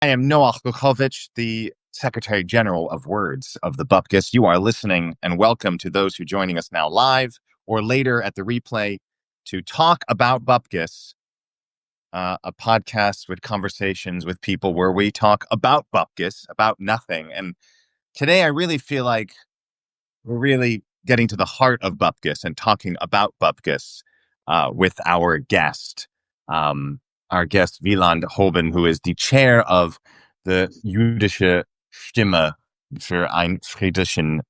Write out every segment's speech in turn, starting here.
I am Noach Lukovich, the Secretary General of Words of the Bupkes. You are listening, and welcome to those who are joining us now live or later at the replay to talk about Bupkes, a podcast with conversations with people where we talk about Bupkes, about nothing. And today I really feel like we're really getting to the heart of Bupkes and talking about Bupkes with our guest Wieland Hoban, who is the chair of the Jüdische Stimme für einen friedlichen,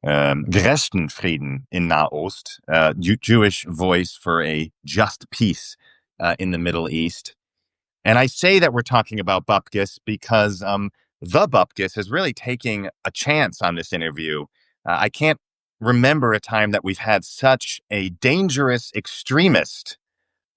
gerechten Frieden in Nahost, Jewish voice for a just peace in the Middle East. And I say that we're talking about Bupkes because the Bupkes is really taking a chance on this interview. I can't remember a time that we've had such a dangerous extremist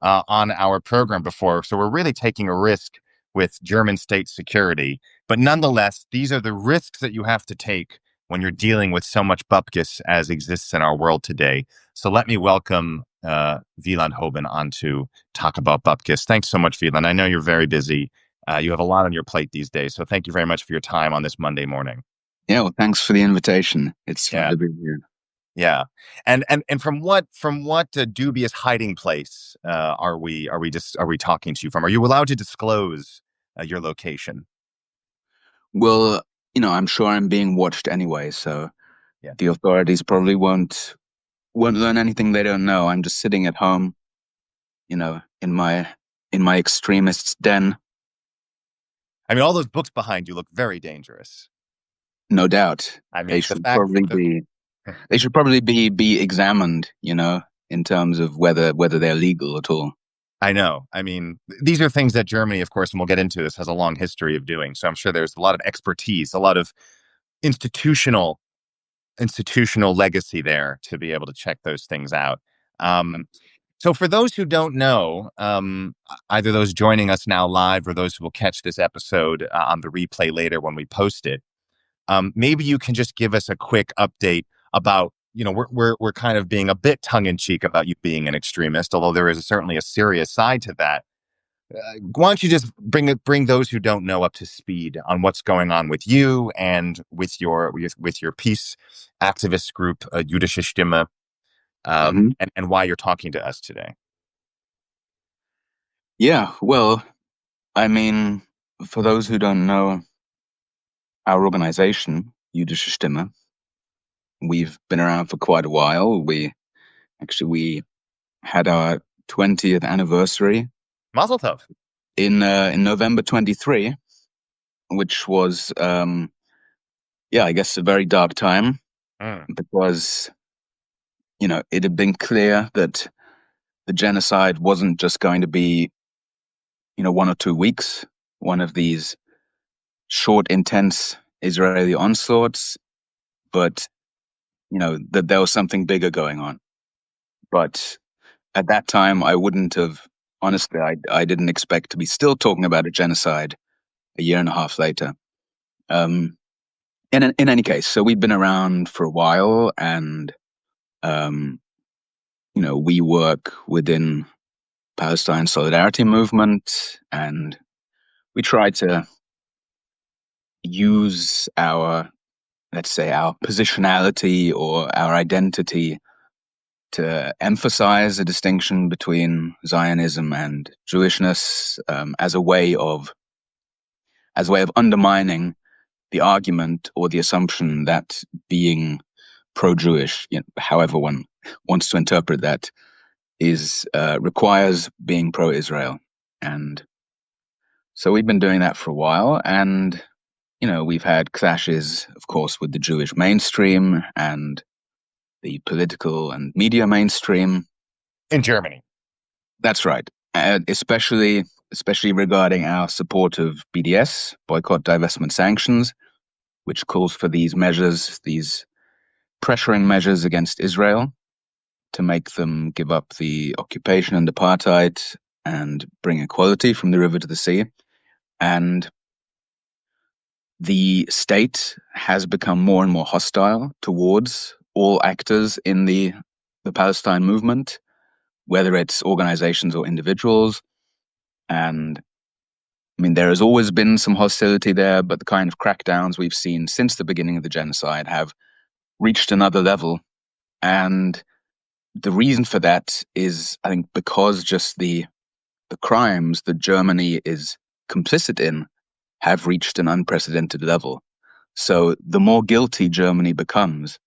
on our program before. So we're really taking a risk with German state security. But nonetheless, these are the risks that you have to take when you're dealing with so much Bupkes as exists in our world today. So let me welcome Wieland Hoban on to talk about Bupkes. Thanks so much, Wieland. I know you're very busy. You have a lot on your plate these days. So thank you very much for your time on this Monday morning. Yeah, well, thanks for the invitation. It's fun to be here. Yeah, and from what dubious hiding place are we talking to you from? Are you allowed to disclose your location? Well, I'm sure I'm being watched anyway, so Yeah. the authorities probably won't learn anything they don't know. I'm just sitting at home, in my extremist's den. I mean, all those books behind you look very dangerous. No doubt. I mean, They should probably be examined, in terms of whether they're legal at all. I know. I mean, these are things that Germany, of course, and we'll get into this, has a long history of doing. So I'm sure there's a lot of expertise, a lot of institutional legacy there to be able to check those things out. So for those who don't know, either those joining us now live or those who will catch this episode on the replay later when we post it, maybe you can just give us a quick update about, we're kind of being a bit tongue in cheek about you being an extremist, although there is certainly a serious side to that. Why don't you just bring those who don't know up to speed on what's going on with you and with your peace activist group, Jüdische Stimme, and why you're talking to us today. Yeah, well, I mean, for those who don't know our organization, Jüdische Stimme, we've been around for quite a while. We had our 20th anniversary. Mazel tov. In November 23, which was, I guess a very dark time because, it had been clear that the genocide wasn't just going to be, 1 or 2 weeks, one of these short, intense Israeli onslaughts, but, that there was something bigger going on. But at that time, I wouldn't have, honestly, I didn't expect to be still talking about a genocide a year and a half later. In any case, so we've been around for a while, and we work within Palestine Solidarity Movement, and we try to use our, let's say, our positionality or our identity to emphasize a distinction between Zionism and Jewishness as a way of undermining the argument or the assumption that being pro-Jewish, however one wants to interpret that, requires being pro-Israel. And so we've been doing that for a while, and we've had clashes, of course, with the Jewish mainstream and the political and media mainstream in Germany. That's right, especially regarding our support of BDS, boycott, divestment, sanctions, which calls for these measures, these pressuring measures against Israel to make them give up the occupation and apartheid and bring equality from the river to the sea. And the state has become more and more hostile towards all actors in the Palestine movement, whether it's organizations or individuals. And I mean, there has always been some hostility there, but the kind of crackdowns we've seen since the beginning of the genocide have reached another level. And the reason for that is, I think, because just the crimes that Germany is complicit in have reached an unprecedented level. So the more guilty Germany becomes,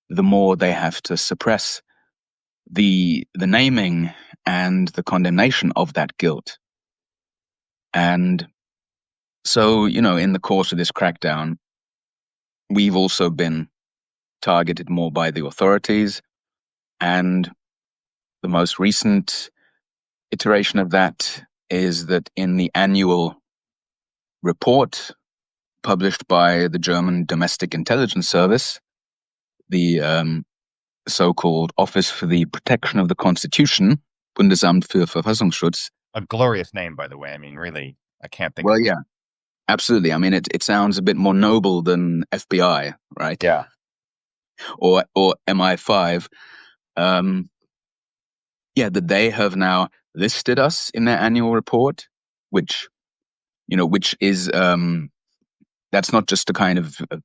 the more they have to suppress the naming and the condemnation of that guilt. And so, in the course of this crackdown, we've also been targeted more by the authorities. And the most recent iteration of that is that in the annual report published by the German Domestic Intelligence Service, the so-called Office for the Protection of the Constitution, Bundesamt für Verfassungsschutz. A glorious name, by the way. I mean, really, I can't think Well, of it. yeah, absolutely. I mean, it sounds a bit more noble than FBI, right? Yeah. Or MI5. That they have now listed us in their annual report, which is that's not just a kind of a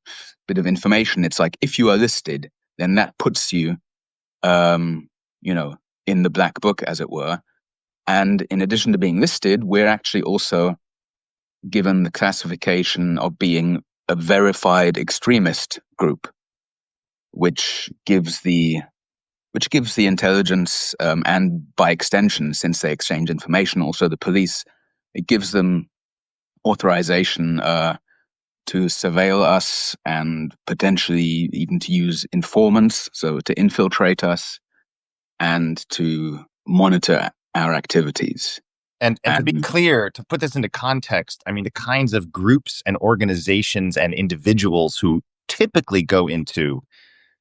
bit of information. It's like, if you are listed, then that puts you, in the black book, as it were. And in addition to being listed, we're actually also given the classification of being a verified extremist group, which gives the intelligence, and by extension, since they exchange information, also the police, it gives them authorization to surveil us and potentially even to use informants, so to infiltrate us and to monitor our activities. And to be clear, to put this into context, I mean, the kinds of groups and organizations and individuals who typically go into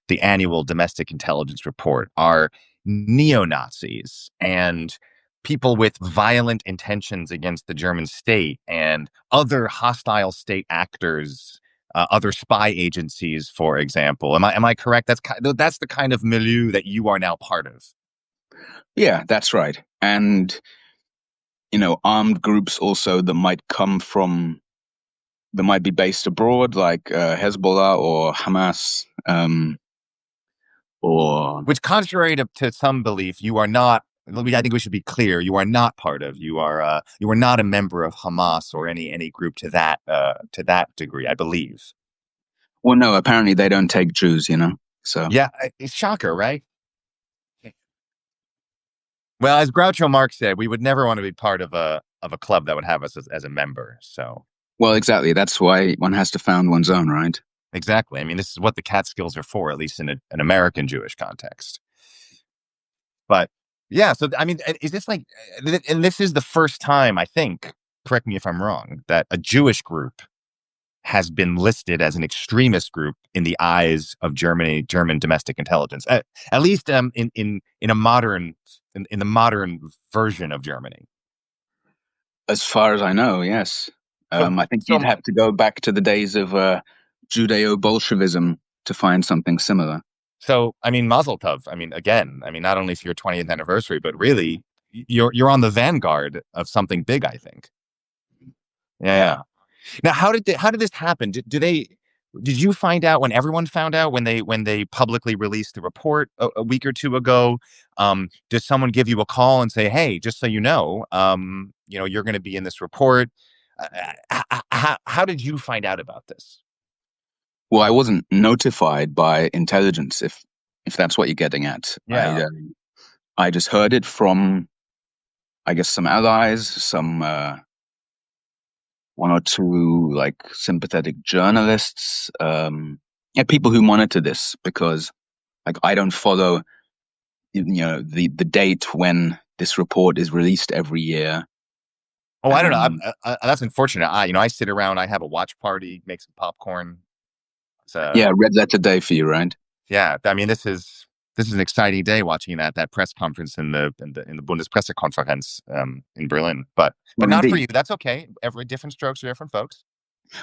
the annual domestic intelligence report are neo-Nazis and people with violent intentions against the German state and other hostile state actors, other spy agencies, for example. Am I correct? That's the kind of milieu that you are now part of. Yeah, that's right. And armed groups also that might be based abroad, like Hezbollah or Hamas, or which, contrary to some belief, you are not. I think we should be clear. You are not part of. You are not a member of Hamas or any group to that degree, I believe. Well, no, apparently they don't take Jews, So yeah, it's shocker, right? Well, as Groucho Marx said, we would never want to be part of a club that would have us as a member. So, well, exactly. That's why one has to found one's own, right? Exactly. I mean, this is what the Catskills are for, at least in an American Jewish context. But yeah, so I mean, is this like, and this is the first time, I think, correct me if I'm wrong, that a Jewish group has been listed as an extremist group in the eyes of German domestic intelligence, at least in a modern in the modern version of Germany. As far as I know, yes. I think you'd have to go back to the days of Judeo-Bolshevism to find something similar. So, I mean, Mazel Tov. I mean, again, not only for your 20th anniversary, but really, you're on the vanguard of something big, I think. Yeah. Now, how did this happen? Did you find out when everyone found out, when they publicly released the report a week or two ago? Did someone give you a call and say, "Hey, just so you know, you're going to be in this report"? How did you find out about this? Well, I wasn't notified by intelligence, if that's what you're getting at. Yeah. I just heard it from, I guess, some allies, some one or two like sympathetic journalists, people who monitor this, because like I don't follow, the date when this report is released every year. Oh, I don't know. That's unfortunate. I sit around. I have a watch party, make some popcorn. Yeah, red letter day for you, right? Yeah, I mean, this is an exciting day watching that press conference in the Bundespressekonferenz in Berlin. But not for you. That's okay. Every different strokes for different folks.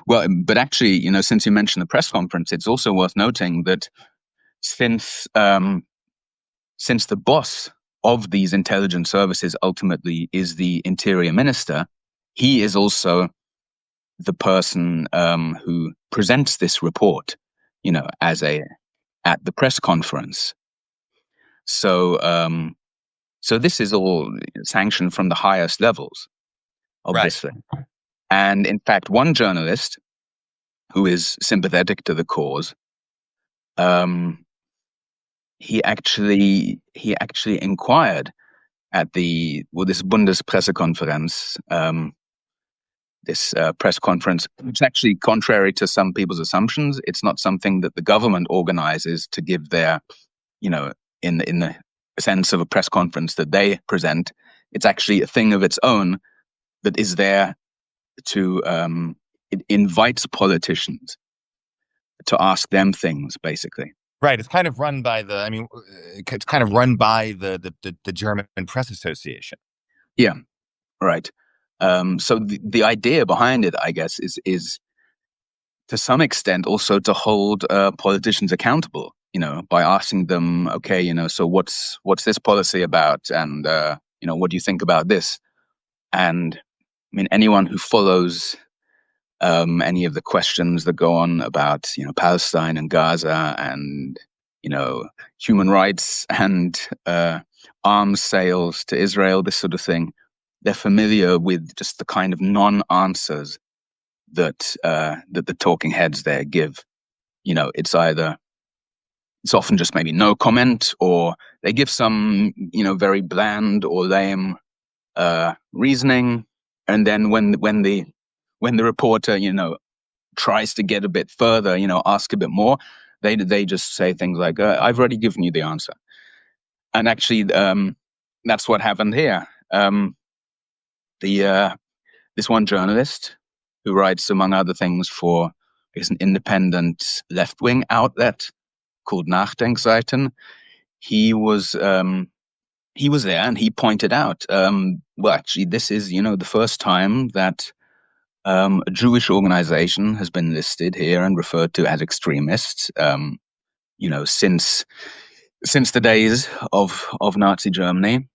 Well, but actually, since you mentioned the press conference, it's also worth noting that since the boss of these intelligence services ultimately is the interior minister, he is also the person who presents this report, at the press conference. So this is all sanctioned from the highest levels, obviously. Right. And in fact, one journalist who is sympathetic to the cause, he actually inquired at this Bundespressekonferenz, this press conference, which is actually contrary to some people's assumptions. It's not something that the government organizes to give their, in the sense of a press conference that they present. It's actually a thing of its own that is there to, it invites politicians to ask them things, basically. Right. It's kind of run by the German Press Association. Yeah. Right. So the idea behind it, I guess, is to some extent also to hold politicians accountable, by asking them, okay, so what's this policy about? And, what do you think about this? And I mean, anyone who follows any of the questions that go on about, Palestine and Gaza and, human rights and arms sales to Israel, this sort of thing, they're familiar with just the kind of non-answers that the talking heads there give. It's often just maybe no comment, or they give some, very bland or lame reasoning, and then when the reporter, tries to get a bit further, ask a bit more, they just say things like, "I've already given you the answer," and actually, that's what happened here. This one journalist who writes, among other things, for an independent left-wing outlet called Nachdenkseiten, he was there and he pointed out, well, actually, this is, the first time that a Jewish organization has been listed here and referred to as extremists, since the days of Nazi Germany.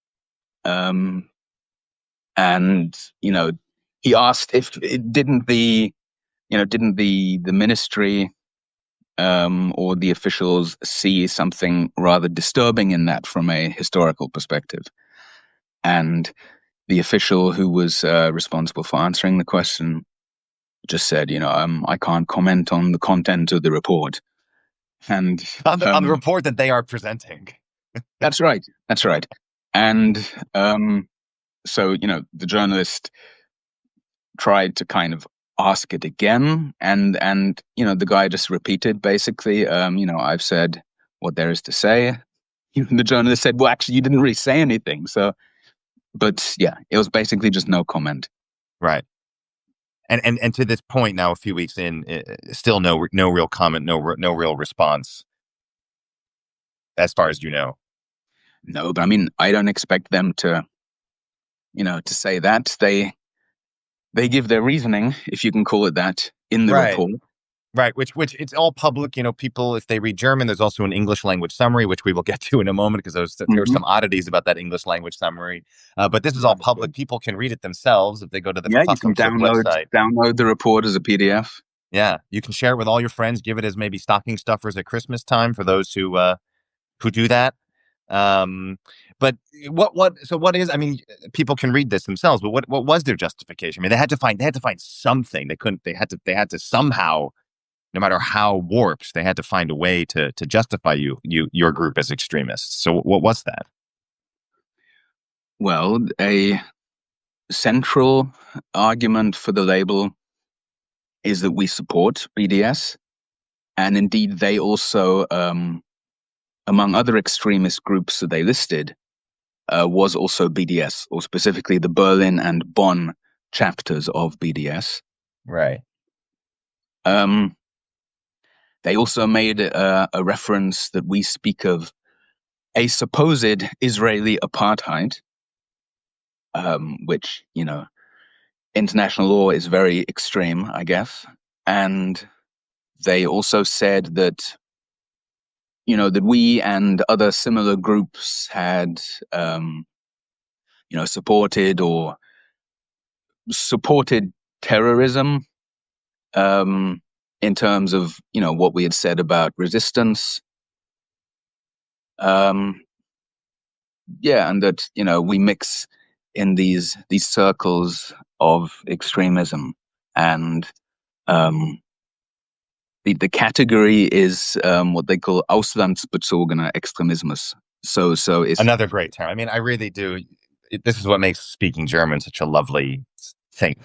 And, he asked if it didn't the ministry or the officials see something rather disturbing in that from a historical perspective. And the official who was responsible for answering the question just said, I can't comment on the content of the report. And on the report that they are presenting. That's right. And so, the journalist tried to kind of ask it again, and the guy just repeated, basically, I've said what there is to say. The journalist said, well, actually, you didn't really say anything. So, but yeah, it was basically just no comment. Right. And to this point now, a few weeks in, still no real comment, no real response, as far as you know. No, but I mean, I don't expect them to, to say that. They give their reasoning, if you can call it that, in the report. Right, which it's all public. People, if they read German, there's also an English language summary, which we will get to in a moment, because there are some oddities about that English language summary. But this is all public. People can read it themselves if they go to the you can download the report as a PDF. Yeah, you can share it with all your friends. Give it as maybe stocking stuffers at Christmas time for those who do that. But what is? I mean, people can read this themselves. But what was their justification? I mean, they had to find something. They had to somehow, no matter how warped, they had to find a way to justify your group as extremists. So what was that? Well, a central argument for the label is that we support BDS, and indeed they also, among other extremist groups that they listed, was also BDS, or specifically the Berlin and Bonn chapters of BDS. Right. They also made a reference that we speak of a supposed Israeli apartheid, which, international law is very extreme, I guess. And they also said that, that we and other similar groups had, supported or supported terrorism in terms of, you know, what we had said about resistance. Yeah, and that, you know, we mix in these circles of extremism, and the category is what they call auslandsbezogener Extremismus. So it's Another great term. I mean, I really do. This is what makes speaking German such a lovely thing.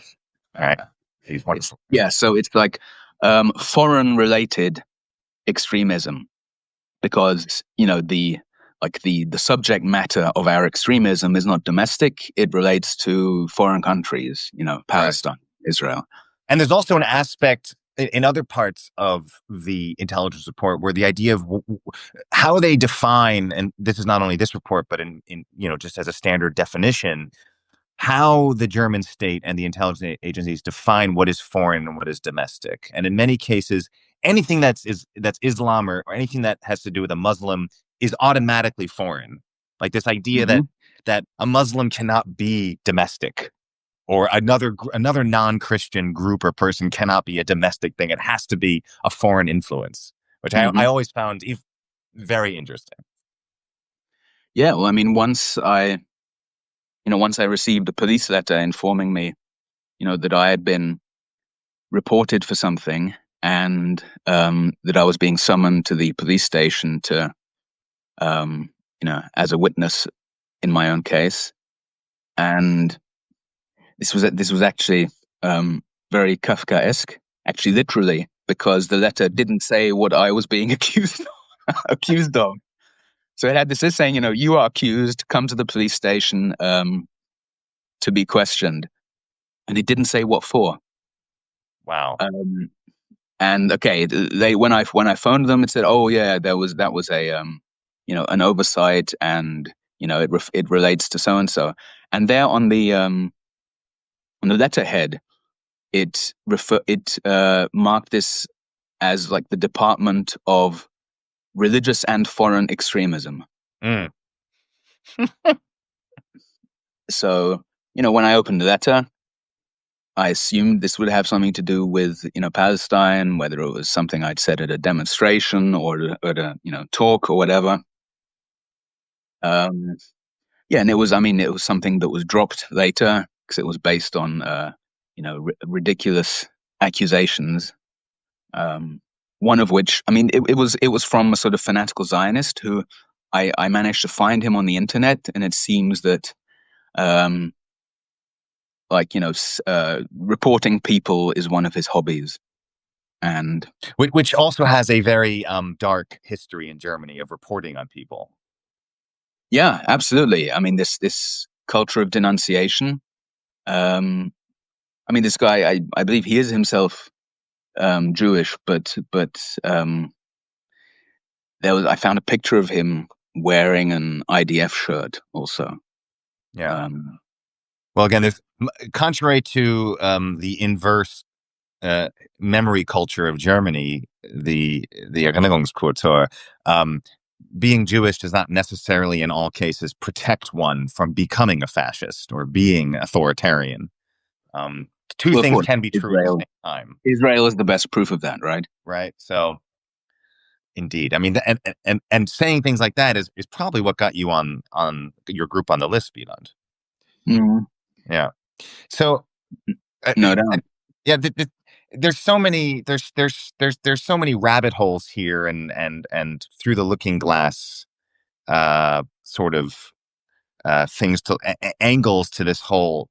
All right. These wonderful. yeah, so it's like foreign related extremism, because, you know, the subject matter of our extremism is not domestic. It relates to foreign countries, you know, Palestine, right. Israel. And there's also an aspect in other parts of the intelligence report where the idea of how they define, and this is not only this report, but in you know, just as a standard definition, how the German state and the intelligence agencies define what is foreign and what is domestic. And in many cases, anything that's Islam, or anything that has to do with a Muslim is automatically foreign. Like this idea that a Muslim cannot be domestic, or another non-Christian group or person cannot be a domestic thing. It has to be a foreign influence, which I always found very interesting. Yeah, well, I mean, once I received a police letter informing me, you know, that I had been reported for something, and that I was being summoned to the police station to, you know, as a witness in my own case, and this was actually very Kafkaesque, actually, literally, because the letter didn't say what I was being accused of. So it had this saying, you know, you are accused, come to the police station to be questioned. And it didn't say what for. Wow. And okay, when I phoned them, it said, oh yeah, that was a you know, an oversight, and, you know, it relates to so and so. And there on the letterhead, it marked this as like the Department of Religious and Foreign Extremism. So, you know, when I opened the letter, I assumed this would have something to do with, you know, Palestine, whether it was something I'd said at a demonstration or at a, you know, talk or whatever. Yeah, and it was something that was dropped later because it was based on, you know, ridiculous accusations. One of which, I mean, it was from a sort of fanatical Zionist who I managed to find him on the internet, and it seems that, like, you know, reporting people is one of his hobbies, and which also has a very dark history in Germany of reporting on people. Yeah, absolutely. I mean, this culture of denunciation. I mean, this guy, I believe he is himself Jewish, but I found a picture of him wearing an IDF shirt also. Yeah. Well, again, contrary to the inverse memory culture of Germany, the Erinnerungskultur, being Jewish does not necessarily, in all cases, protect one from becoming a fascist or being authoritarian. Two things can be true at the same time. Israel is the best proof of that, right? Right. So, indeed, I mean, and saying things like that is probably what got you on your group on the list, Wieland. Yeah. So, no doubt. Yeah. There's so many so many rabbit holes here, and through the looking glass sort of things to angles to this whole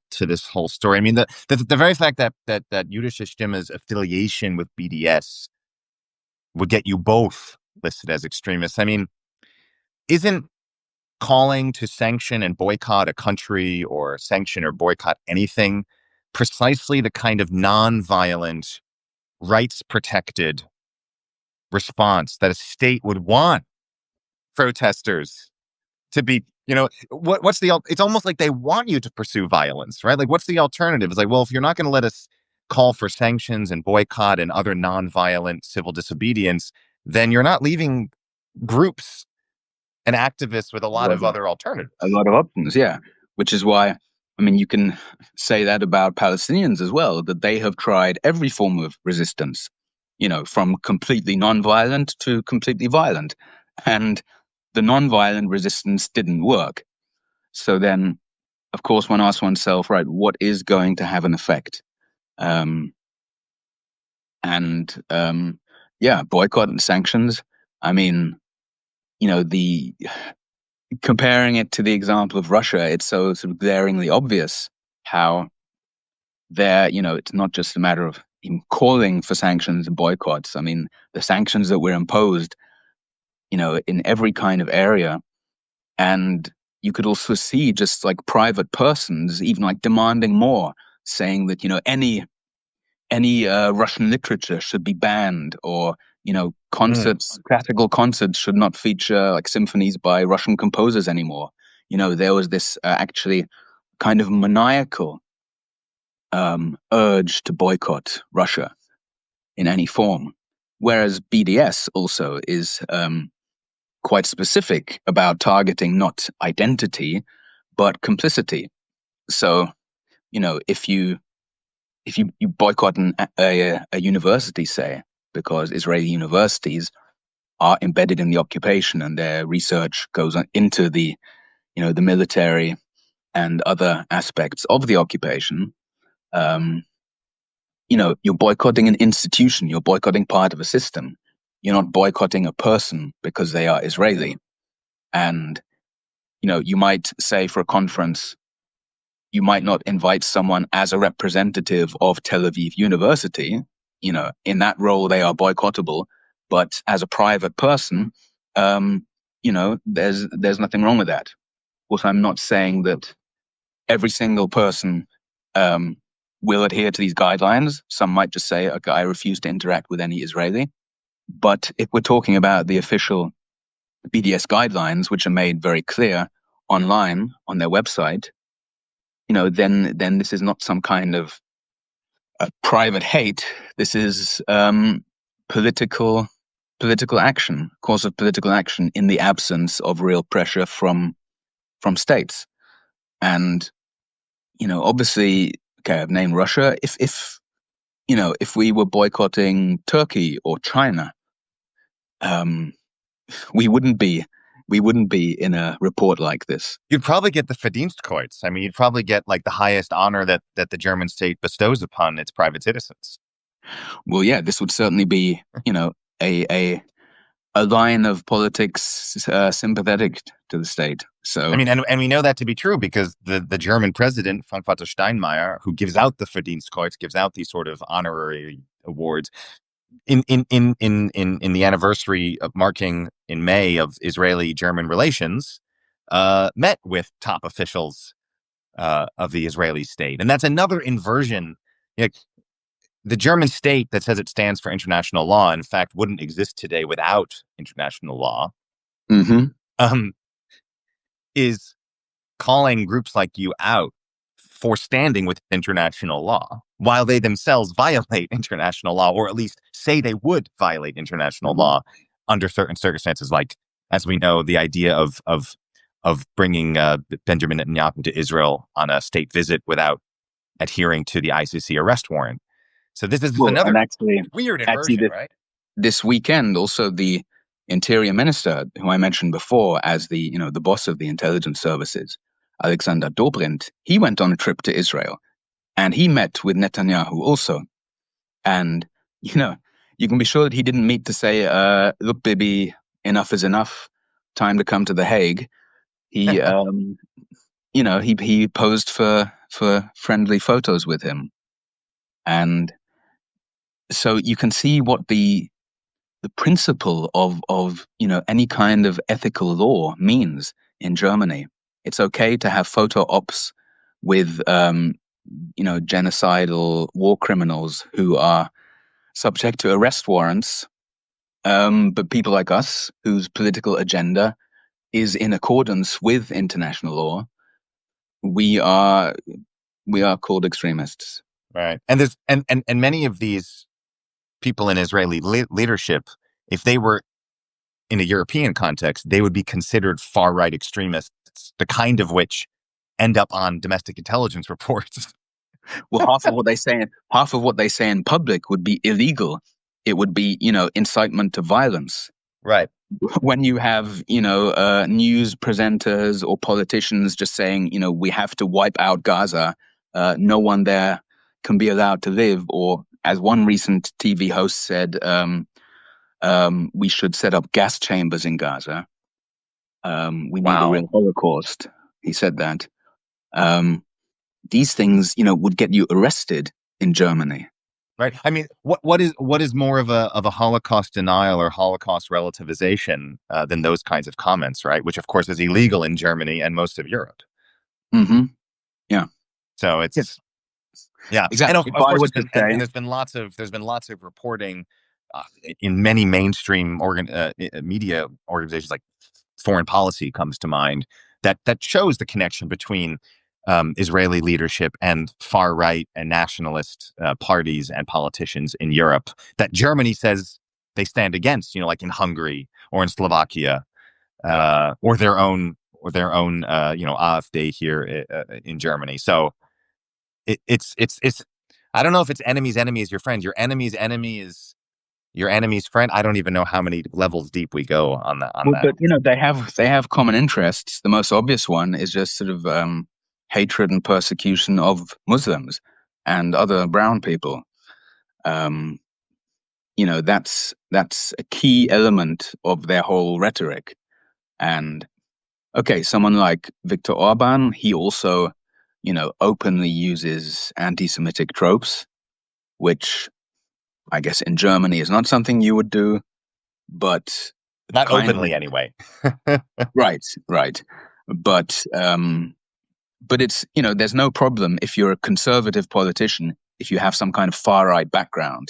story. I mean, the very fact that Jüdische Stimme's affiliation with BDS would get you both listed as extremists. I mean, isn't calling to sanction and boycott a country, or sanction or boycott anything, precisely the kind of non-violent, rights-protected response that a state would want protesters to be? You know, what's the? It's almost like they want you to pursue violence, right? Like, what's the alternative? It's like, well, if you're not going to let us call for sanctions and boycott and other non-violent civil disobedience, then you're not leaving groups and activists with a lot of other alternatives. A lot of options, yeah. Which is why, I mean, you can say that about Palestinians as well, that they have tried every form of resistance, from completely non-violent to completely violent. And the non-violent resistance didn't work. So then, of course, one asks oneself, right, what is going to have an effect? Boycott and sanctions. I mean, the comparing it to the example of Russia, it's so sort of glaringly obvious how it's not just a matter of calling for sanctions and boycotts. I mean, the sanctions that were imposed, in every kind of area. And you could also see just like private persons, even like demanding more, saying that, any Russian literature should be banned, or, concerts, classical concerts should not feature like symphonies by Russian composers anymore. There was this actually kind of maniacal urge to boycott Russia in any form. Whereas BDS also is quite specific about targeting not identity, but complicity. So, if you boycott a university, say, because Israeli universities are embedded in the occupation and their research goes into the military and other aspects of the occupation, you're boycotting an institution, you're boycotting part of a system. You're not boycotting a person because they are Israeli. And, you might say for a conference, you might not invite someone as a representative of Tel Aviv University. In that role, they are boycottable. But as a private person, there's nothing wrong with that. Of course, I'm not saying that every single person will adhere to these guidelines. Some might just say, okay, I refuse to interact with any Israeli. But if we're talking about the official BDS guidelines, which are made very clear online on their website, then this is not some kind of private hate. This is political action, course of political action in the absence of real pressure from states. And obviously, okay, I've named Russia. If we were boycotting Turkey or China, we wouldn't be in a report like this. You'd probably get the Verdienstkreuz. I mean, you'd probably get like the highest honor that the German state bestows upon its private citizens. Well, yeah, this would certainly be, a line of politics sympathetic to the state. So I mean, and we know that to be true because the German president, Frank-Walter Steinmeier, who gives out the Verdienstkreuz, gives out these sort of honorary awards, in the anniversary of marking in May of Israeli-German relations, met with top officials of the Israeli state. And that's another inversion. The German state that says it stands for international law, in fact, wouldn't exist today without international law, is calling groups like you out for standing with international law, while they themselves violate international law, or at least say they would violate international law under certain circumstances, like, as we know, the idea of bringing Benjamin Netanyahu to Israel on a state visit without adhering to the ICC arrest warrant. So this is another weird inversion, right? This weekend, also the Interior Minister, who I mentioned before as the boss of the intelligence services, Alexander Dobrindt, he went on a trip to Israel, and he met with Netanyahu also. And you can be sure that he didn't meet to say, "Look, Bibi, enough is enough. Time to come to The Hague." He, he posed for friendly photos with him, and so you can see what the principle of any kind of ethical law means in Germany. It's okay to have photo ops with genocidal war criminals who are subject to arrest warrants, but people like us whose political agenda is in accordance with international law, we are called extremists. Right. And there's and many of these people in Israeli leadership, if they were in a European context, they would be considered far-right extremists, the kind of which end up on domestic intelligence reports. Well, half of what they say in public would be illegal. It would be, incitement to violence. Right. When you have, news presenters or politicians just saying, we have to wipe out Gaza, no one there can be allowed to live. Or as one recent TV host said, we should set up gas chambers in Gaza. We need a real Holocaust. He said that. These things, would get you arrested in Germany. Right. I mean, what is more of a Holocaust denial or Holocaust relativization than those kinds of comments, right? Which, of course, is illegal in Germany and most of Europe. Mm-hmm. Yeah. So it's yeah, exactly. and of course, there's been lots of reporting in many mainstream media organizations, like Foreign Policy comes to mind, that shows the connection between Israeli leadership and far right and nationalist parties and politicians in Europe that Germany says they stand against. Like in Hungary or in Slovakia, or their own AfD here in Germany. So it's I don't know if it's enemy's enemy is your friend. Your enemy's enemy is your enemy's friend. I don't even know how many levels deep we go on that. But they have common interests. The most obvious one is just sort of hatred and persecution of Muslims and other brown people. That's a key element of their whole rhetoric. And okay, someone like Viktor Orban, he also, openly uses anti-Semitic tropes, which I guess in Germany is not something you would do, but not openly anyway. Right. But it's, there's no problem if you're a conservative politician, if you have some kind of far right background,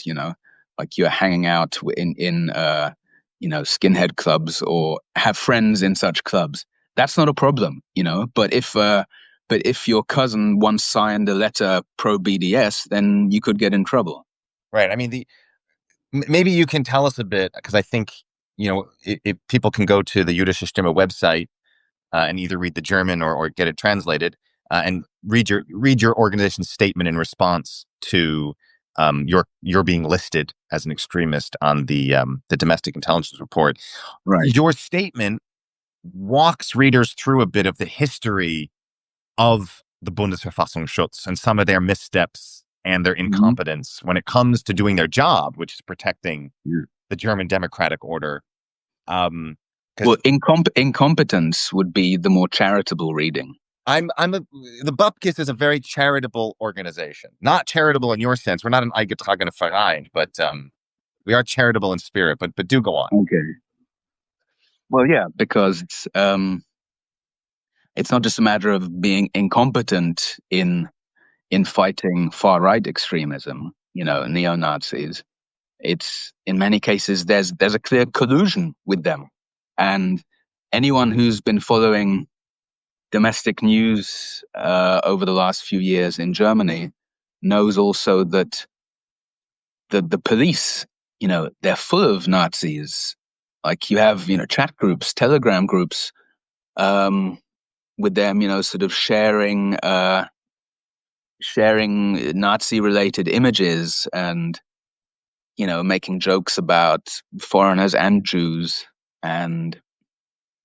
like you're hanging out in skinhead clubs or have friends in such clubs. That's not a problem, But if your cousin once signed a letter pro BDS, then you could get in trouble. Right. I mean, maybe you can tell us a bit, because I think, if people can go to the Jüdische Stimme website and either read the German or get it translated and read your organization's statement in response to your being listed as an extremist on the domestic intelligence report. Right. Your statement walks readers through a bit of the history of the Bundesverfassungsschutz and some of their missteps and their incompetence when it comes to doing their job, which is protecting the German democratic order. Well, incompetence would be the more charitable reading. The Bupkes is a very charitable organization. Not charitable in your sense. We're not an eingetragener Verein, but we are charitable in spirit. But do go on. Okay. Well, yeah, because it's not just a matter of being incompetent in fighting far right extremism, neo-Nazis. It's in many cases there's a clear collusion with them, and anyone who's been following domestic news over the last few years in Germany knows also that the police, they're full of Nazis. Like you have, chat groups, Telegram groups, with them, sort of sharing Nazi-related images and, making jokes about foreigners and Jews, and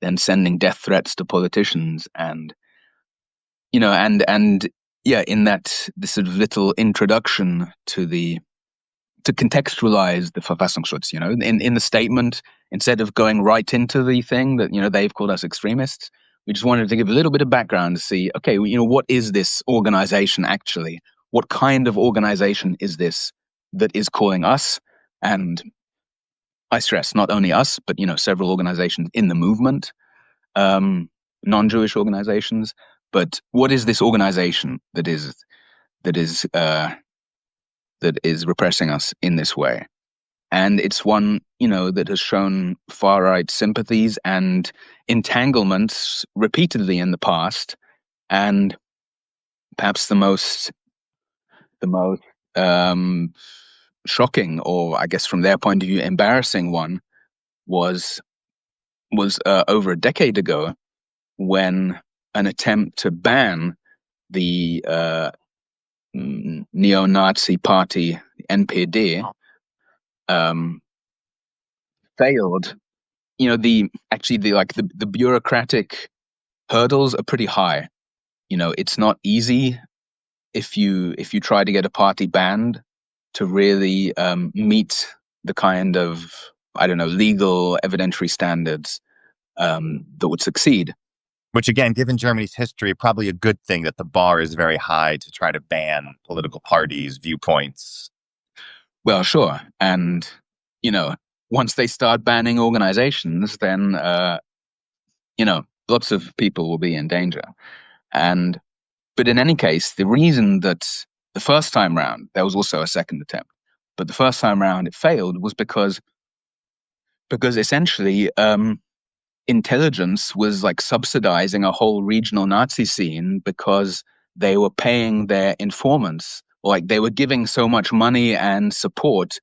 then sending death threats to politicians, and in this sort of little introduction to contextualize the Verfassungsschutz, in the statement, instead of going right into the thing that, they've called us extremists, we just wanted to give a little bit of background to see, okay, what is this organization actually? What kind of organization is this that is calling us? And I stress not only us, but, several organizations in the movement, non-Jewish organizations. But what is this organization that is repressing us in this way? And it's one, that has shown far-right sympathies and entanglements repeatedly in the past. And perhaps the most shocking, or I guess from their point of view, embarrassing one was over a decade ago when an attempt to ban the neo-Nazi party NPD failed. The bureaucratic hurdles are pretty high. It's not easy if you try to get a party banned to really meet the kind of, I don't know, legal evidentiary standards that would succeed. Which, again, given Germany's history, probably a good thing that the bar is very high to try to ban political parties' viewpoints. Well, sure. And, once they start banning organizations, then, lots of people will be in danger. But in any case, the reason that the first time round, there was also a second attempt, but the first time round it failed was because essentially intelligence was like subsidizing a whole regional Nazi scene because they were paying their informants, like they were giving so much money and support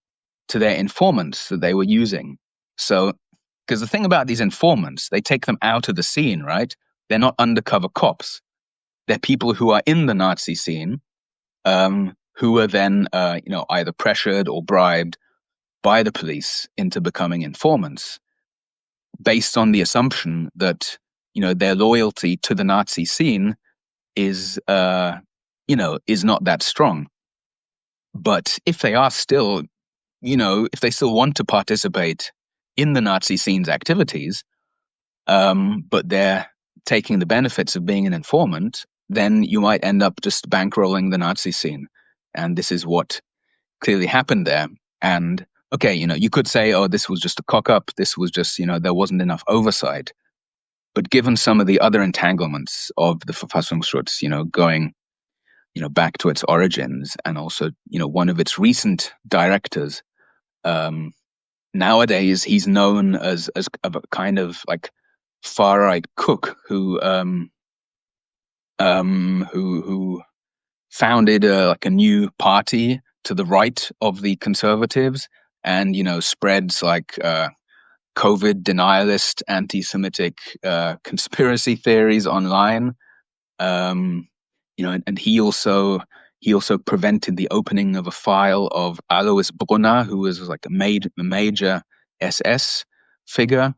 to their informants that they were using. So, because the thing about these informants, they take them out of the scene, right? They're not undercover cops. They're people who are in the Nazi scene, who are then, either pressured or bribed by the police into becoming informants, based on the assumption that their loyalty to the Nazi scene is not that strong. But if they are still, if they still want to participate in the Nazi scene's activities, but they're taking the benefits of being an informant, then you might end up just bankrolling the Nazi scene. And this is what clearly happened there. And okay, you could say, oh, this was just a cock up. This was just, there wasn't enough oversight. But given some of the other entanglements of the Verfassungsschutz, going, back to its origins, and also, one of its recent directors, nowadays he's known as a kind of like far right cook who founded like a new party to the right of the conservatives, and spreads like COVID denialist, anti-Semitic conspiracy theories online. And he also prevented the opening of a file of Alois Brunner, who was like a major SS figure,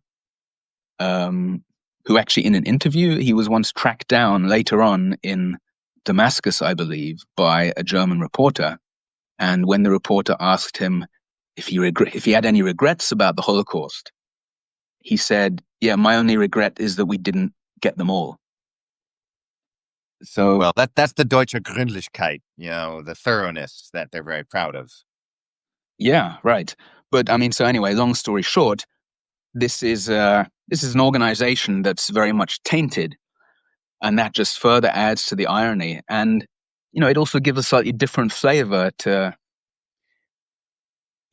who actually, in an interview, he was once tracked down later on in Damascus, I believe, by a German reporter. And when the reporter asked him if he had any regrets about the Holocaust, he said, "Yeah, my only regret is that we didn't get them all." So, well, that's the Deutsche Gründlichkeit, the thoroughness that they're very proud of. Yeah, right. But I mean, so anyway, long story short, this is an organization that's very much tainted, and that just further adds to the irony. And it also gives a slightly different flavor to.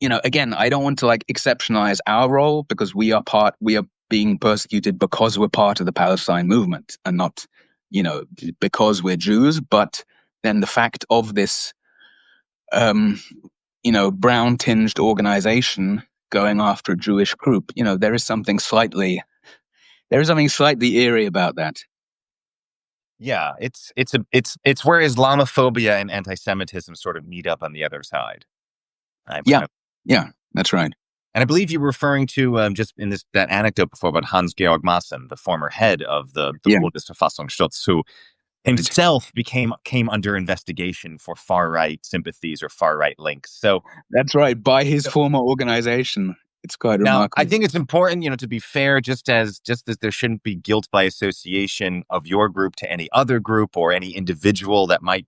Again, I don't want to like exceptionalize our role, because we are being persecuted because we're part of the Palestine movement and not, because we're Jews. But then the fact of this, brown tinged organization going after a Jewish group, there is something slightly eerie about that. Yeah, it's where Islamophobia and anti-Semitism sort of meet up on the other side. Yeah, that's right. And I believe you were referring to just in that anecdote before about Hans-Georg Maaßen, the former head of the Bundesverfassungsschutz, who himself came under investigation for far-right sympathies or far-right links. So that's right, by his former organization. It's quite remarkable. I think it's important, to be fair, just as there shouldn't be guilt by association of your group to any other group or any individual that might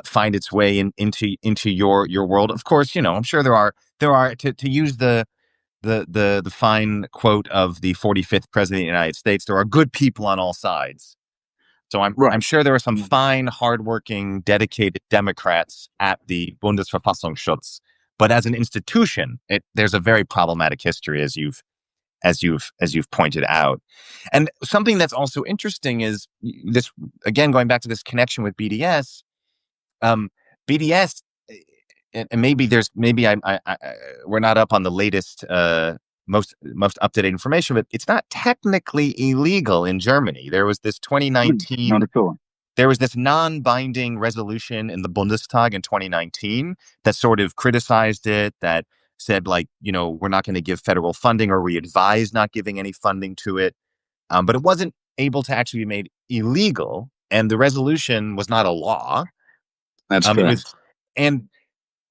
find its way into your world. Of course, I'm sure there are to use the fine quote of the 45th president of the United States, there are good people on all sides. So I'm sure there are some fine, hardworking, dedicated Democrats at the Bundesverfassungsschutz, but as an institution, there's a very problematic history, as you've pointed out. And something that's also interesting is this, again, going back to this connection with BDS. BDS, and maybe we're not up on the latest most up-to-date information, but it's not technically illegal in Germany. There was this 2019, Not at all. there was this non-binding resolution in the Bundestag in 2019 that sort of criticized it, that said, like, we're not going to give federal funding, or we advise not giving any funding to it. But it wasn't able to actually be made illegal, and the resolution was not a law. That's correct. It was,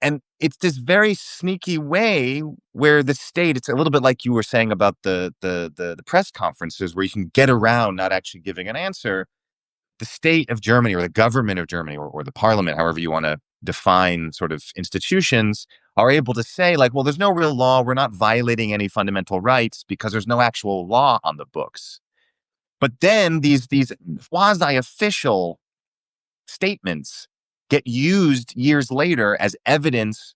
and it's this very sneaky way where the state, it's a little bit like you were saying about the press conferences, where you can get around not actually giving an answer. The state of Germany, or the government of Germany, or the parliament, however you want to define sort of institutions, are able to say, like, well, there's no real law. We're not violating any fundamental rights because there's no actual law on the books. But then these quasi-official statements get used years later as evidence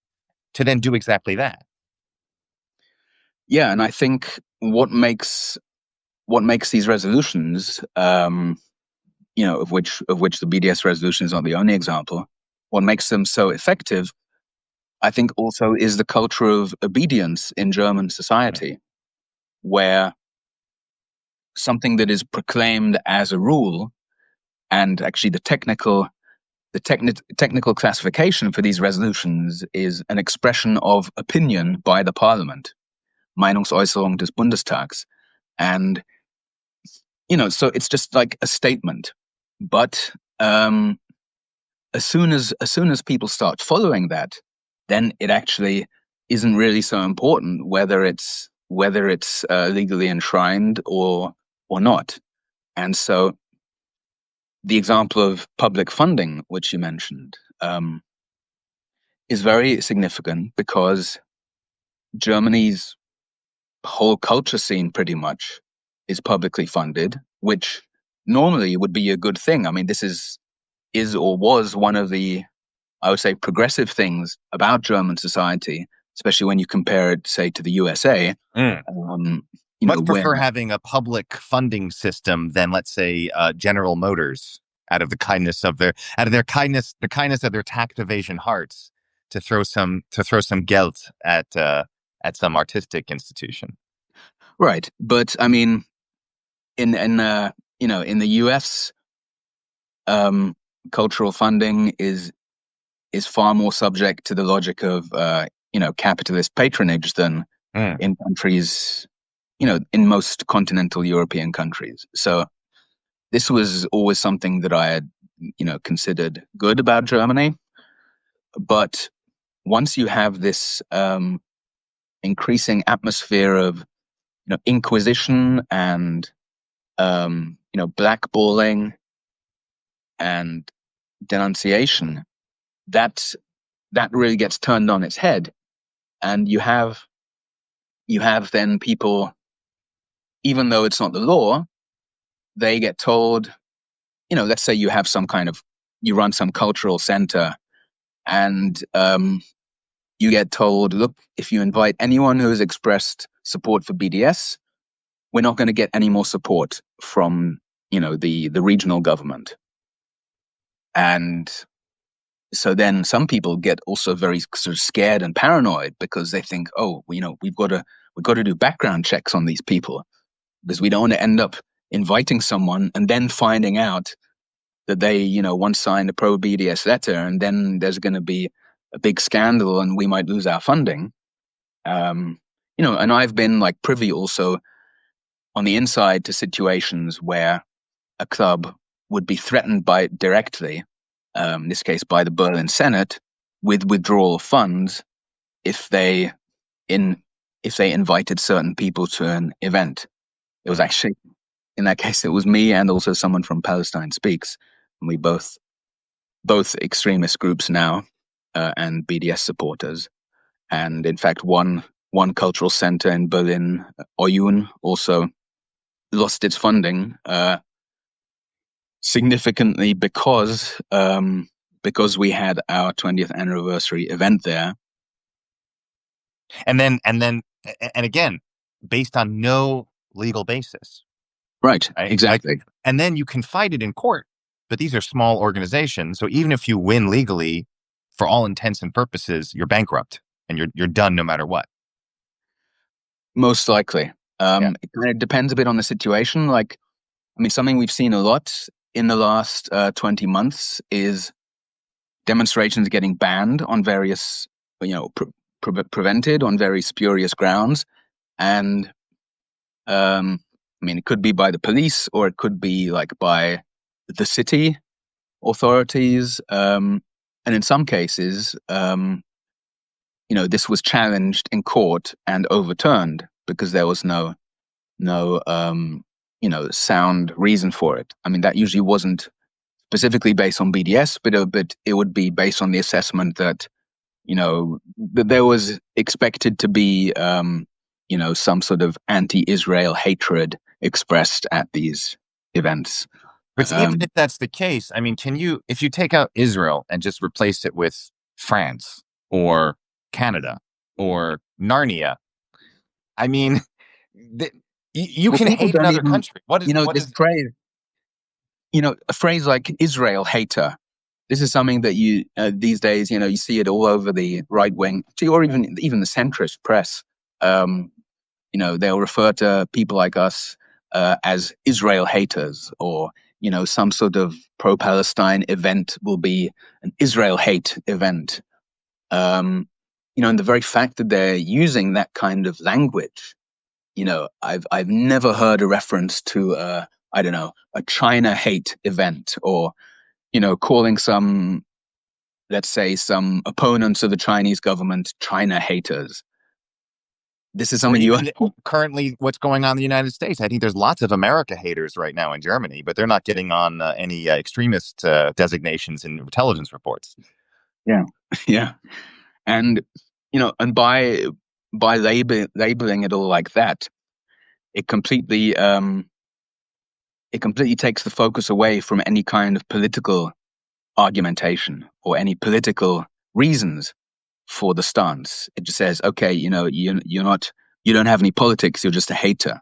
to then do exactly that. Yeah, and I think what makes these resolutions, of which the BDS resolution is not the only example, what makes them so effective, I think also is the culture of obedience in German society, where something that is proclaimed as a rule, and actually the technical classification for these resolutions is an expression of opinion by the parliament, Meinungsäußerung des Bundestags. And, so it's just like a statement. But as soon as people start following that, then it actually isn't really so important whether it's legally enshrined or not. And so the example of public funding, which you mentioned, is very significant, because Germany's whole culture scene pretty much is publicly funded, which normally would be a good thing. I mean, this is or was one of the, I would say, progressive things about German society, especially when you compare it, say, to the USA. Much prefer having a public funding system than, let's say, General Motors, out of the kindness of the kindness of their tax evasion hearts, to throw some geld at some artistic institution. Right, but I mean, in the US, cultural funding is far more subject to the logic of capitalist patronage than in countries, in most continental European countries. So this was always something that I had, considered good about Germany. But once you have this increasing atmosphere of, inquisition and, blackballing and denunciation, that really gets turned on its head. And you have then people, even though it's not the law, they get told, let's say you run some cultural center, and you get told, look, if you invite anyone who has expressed support for BDS, we're not going to get any more support from, the regional government. And so then some people get also very sort of scared and paranoid, because they think, oh, we've got to do background checks on these people, because we don't want to end up inviting someone and then finding out that they, once signed a pro-BDS letter, and then there's going to be a big scandal and we might lose our funding. And I've been like privy also on the inside to situations where a club would be threatened directly, in this case by the Berlin Senate, with withdrawal of funds if they invited certain people to an event. It was actually, in that case, it was me and also someone from Palestine Speaks. And we both extremist groups now, and BDS supporters. And in fact, one cultural center in Berlin, Oyun, also lost its funding significantly because we had our 20th anniversary event there. And again, based on no legal basis. Right? Exactly. And then you can fight it in court, but these are small organizations. So even if you win legally, for all intents and purposes, you're bankrupt and you're done no matter what. Most likely. Yeah. It kind of depends a bit on the situation. Like, I mean, something we've seen a lot in the last 20 months is demonstrations getting banned on various, prevented on very spurious grounds. And I mean, it could be by the police or it could be like by the city authorities. And in some cases, this was challenged in court and overturned because there was no sound reason for it. I mean, that usually wasn't specifically based on BDS, but it would be based on the assessment that that there was expected to be some sort of anti-Israel hatred expressed at these events. But even if that's the case, I mean, if you take out Israel and just replace it with France or Canada or Narnia, I mean, you Well, can people hate don't another even, country. What this is, phrase, a phrase like Israel hater. This is something that you these days, you see it all over the right wing, or even the centrist press. They'll refer to people like us as Israel haters, or some sort of pro-Palestine event will be an Israel hate event. And the very fact that they're using that kind of language, I've never heard a reference to I don't know, a China hate event, or calling some, let's say, some opponents of the Chinese government China haters. This is or something even currently what's going on in the United States. I think there's lots of America haters right now in Germany, but they're not getting on any extremist designations in intelligence reports. Yeah, yeah, and and by labeling it all like that, it completely takes the focus away from any kind of political argumentation or any political reasons for the stance. It just says, okay, you don't have any politics. You're just a hater.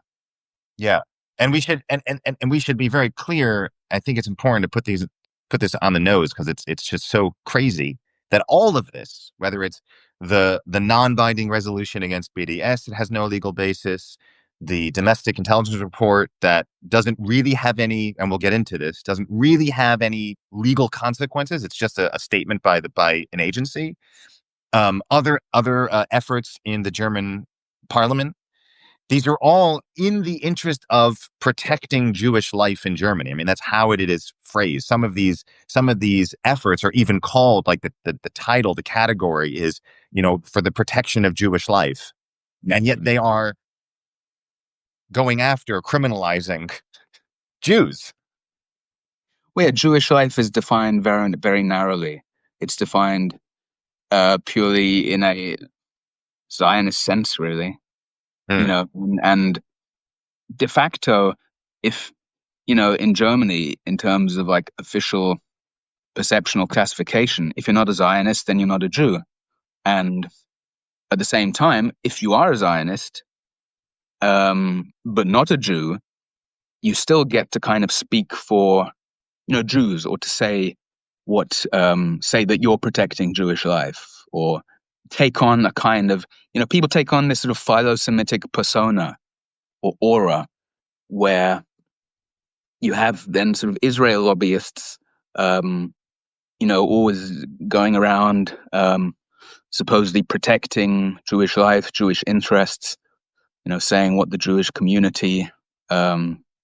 Yeah. And we should and we should be very clear. I think it's important to put this on the nose because it's just so crazy that all of this, whether it's the non-binding resolution against BDS that has no legal basis, the domestic intelligence report that doesn't really have any, and we'll get into this, doesn't really have any legal consequences. It's just a statement by an agency. Other efforts in the German parliament, these are all in the interest of protecting Jewish life in Germany. I mean, that's how it is phrased. Some of these efforts are even called, like the title, the category is, for the protection of Jewish life. And yet they are going after criminalizing Jews. Well, yeah, Jewish life is defined very, very narrowly. It's defined purely in a Zionist sense, really. Hmm. And de facto, if in Germany, in terms of like official perceptional classification, if you're not a Zionist, then you're not a Jew. And at the same time, if you are a Zionist, but not a Jew, you still get to kind of speak for Jews, or to say say that you're protecting Jewish life, or take on a kind of people take on this sort of philo-Semitic persona or aura, where you have then sort of Israel lobbyists, always going around, supposedly protecting Jewish life, Jewish interests, saying what the Jewish community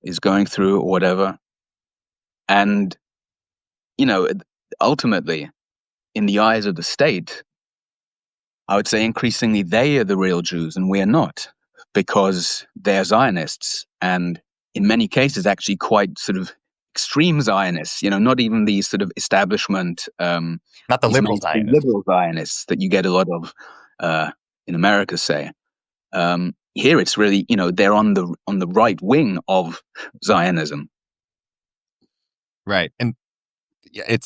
is going through or whatever. And, ultimately, in the eyes of the state, I would say increasingly they are the real Jews and we are not, because they're Zionists, and in many cases actually quite sort of extreme Zionists, not even these sort of establishment, Not the these liberal mainstream Zionists. liberal Zionists that you get a lot of in America, say. Here it's really, they're on the right wing of Zionism. Right. And yeah,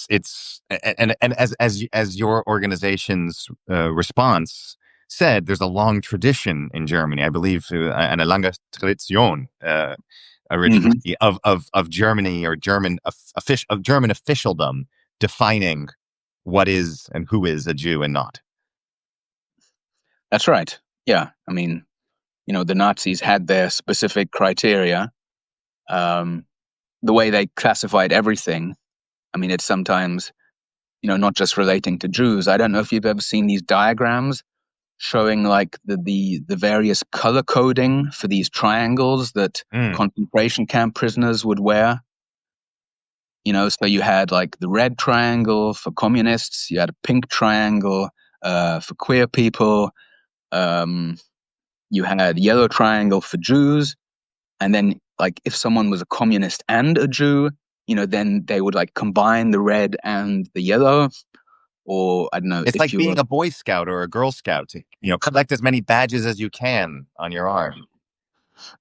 and as your organization's response said, there's a long tradition in Germany, I believe, eine lange Tradition, Mm-hmm. originally of Germany, or German officialdom defining what is and who is a Jew and not. That's right. Yeah, I mean, the Nazis had their specific criteria. The way they classified everything, I mean, it's sometimes, not just relating to Jews. I don't know if you've ever seen these diagrams showing like the various color coding for these triangles that concentration camp prisoners would wear. So you had like the red triangle for communists, you had a pink triangle for queer people, you had yellow triangle for Jews, and then like if someone was a communist and a Jew, then they would like combine the red and the yellow. Or I don't know. It's like being a Boy Scout or a Girl Scout. Collect as many badges as you can on your arm.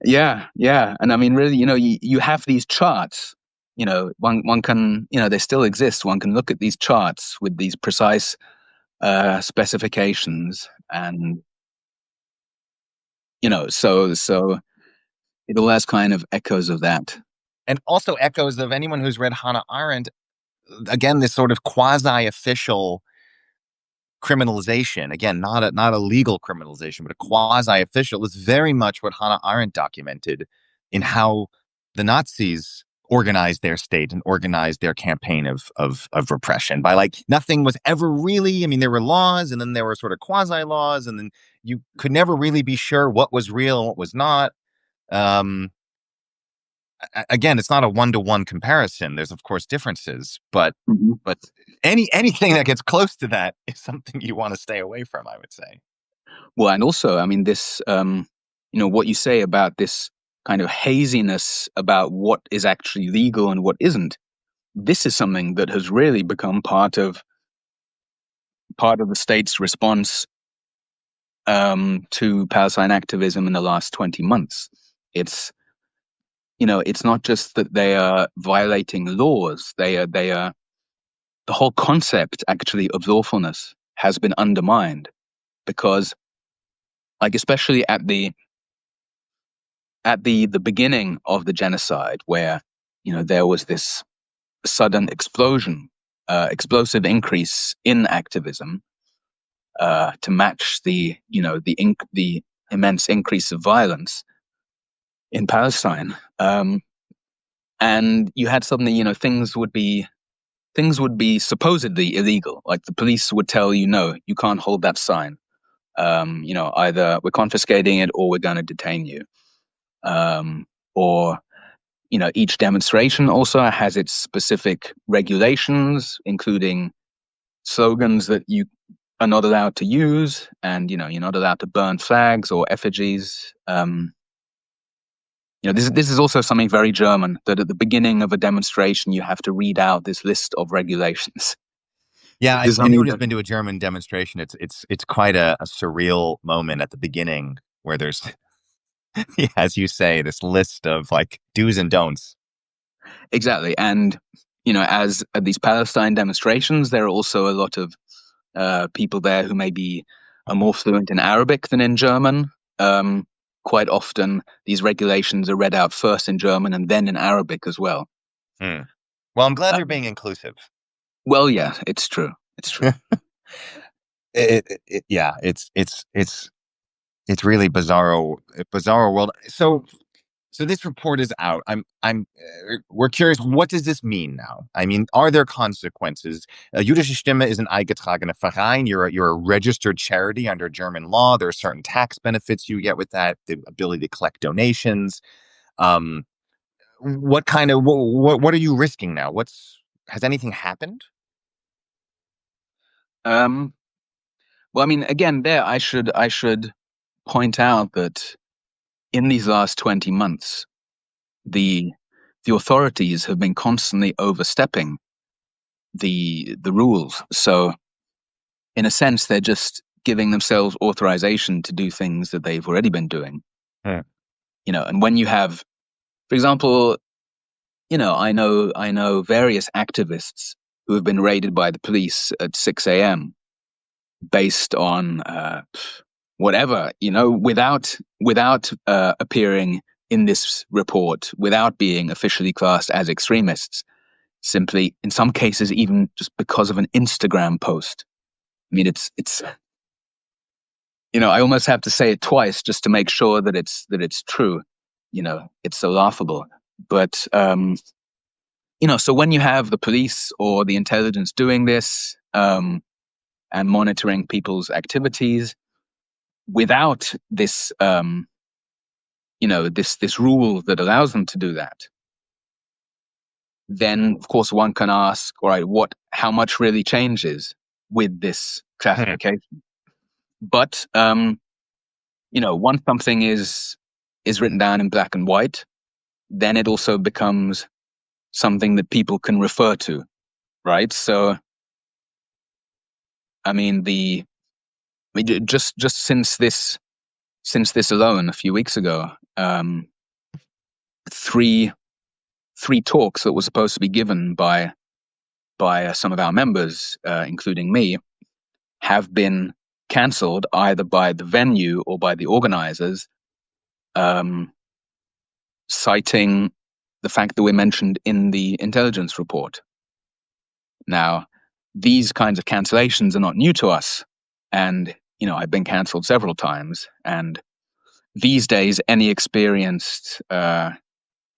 Yeah. And I mean, really, you have these charts. One can, they still exist. One can look at these charts with these precise specifications, and so it all has kind of echoes of that, and also echoes of anyone who's read Hannah Arendt. Again, this sort of quasi-official criminalization, again, not a legal criminalization, but a quasi-official, is very much what Hannah Arendt documented in how the Nazis organized their state and organized their campaign of repression by like nothing was ever really, I mean, there were laws and then there were sort of quasi-laws and then you could never really be sure what was real and what was not. Again, it's not a one-to-one comparison. There's of course differences, but anything that gets close to that is something you want to stay away from, I would say. Well, and also, I mean, this, what you say about this kind of haziness about what is actually legal and what isn't. This is something that has really become part of the state's response to Palestine activism in the last 20 months. It's not just that they are violating laws. They are the whole concept actually of lawfulness has been undermined because, like, especially at the beginning of the genocide, where there was this sudden explosive increase in activism to match the immense increase of violence in Palestine. And you had suddenly, things would be supposedly illegal. Like the police would tell you, no, you can't hold that sign. Either we're confiscating it or we're going to detain you. Or, each demonstration also has its specific regulations, including slogans that you are not allowed to use, and, you're not allowed to burn flags or effigies. This is also something very German, that at the beginning of a demonstration, you have to read out this list of regulations. Yeah, anyone who's been to a German demonstration, it's quite a surreal moment at the beginning where there's, yeah, as you say, this list of like do's and don'ts. Exactly. And, as at these Palestine demonstrations, there are also a lot of people there who maybe are more fluent in Arabic than in German. Quite often, these regulations are read out first in German and then in Arabic as well. Well, I'm glad they're being inclusive. Well, yeah, it's true. It's true. Yeah, it's really bizarro world. So this report is out. We're curious. What does this mean now? I mean, are there consequences? Jüdische Stimme is an eingetragener Verein. You're a registered charity under German law. There are certain tax benefits you get with that. The ability to collect donations. What are you risking now? Has anything happened? Well, I mean, again, there I should point out that in these last 20 months, the authorities have been constantly overstepping the rules. So, in a sense, they're just giving themselves authorization to do things that they've already been doing. And when you have, for example, I know various activists who have been raided by the police at 6 a.m. based on whatever, without appearing in this report, without being officially classed as extremists, simply, in some cases, even just because of an Instagram post. I mean, I almost have to say it twice just to make sure that it's true. It's so laughable. But so when you have the police or the intelligence doing this and monitoring people's activities without this, this rule that allows them to do that, then of course one can ask, all right, how much really changes with this classification? But once something is written down in black and white, then it also becomes something that people can refer to, right? So, I mean, just since this alone, a few weeks ago, three talks that were supposed to be given by some of our members, including me, have been cancelled either by the venue or by the organizers, citing the fact that we're mentioned in the intelligence report. Now, these kinds of cancellations are not new to us. And, I've been cancelled several times. And these days, any experienced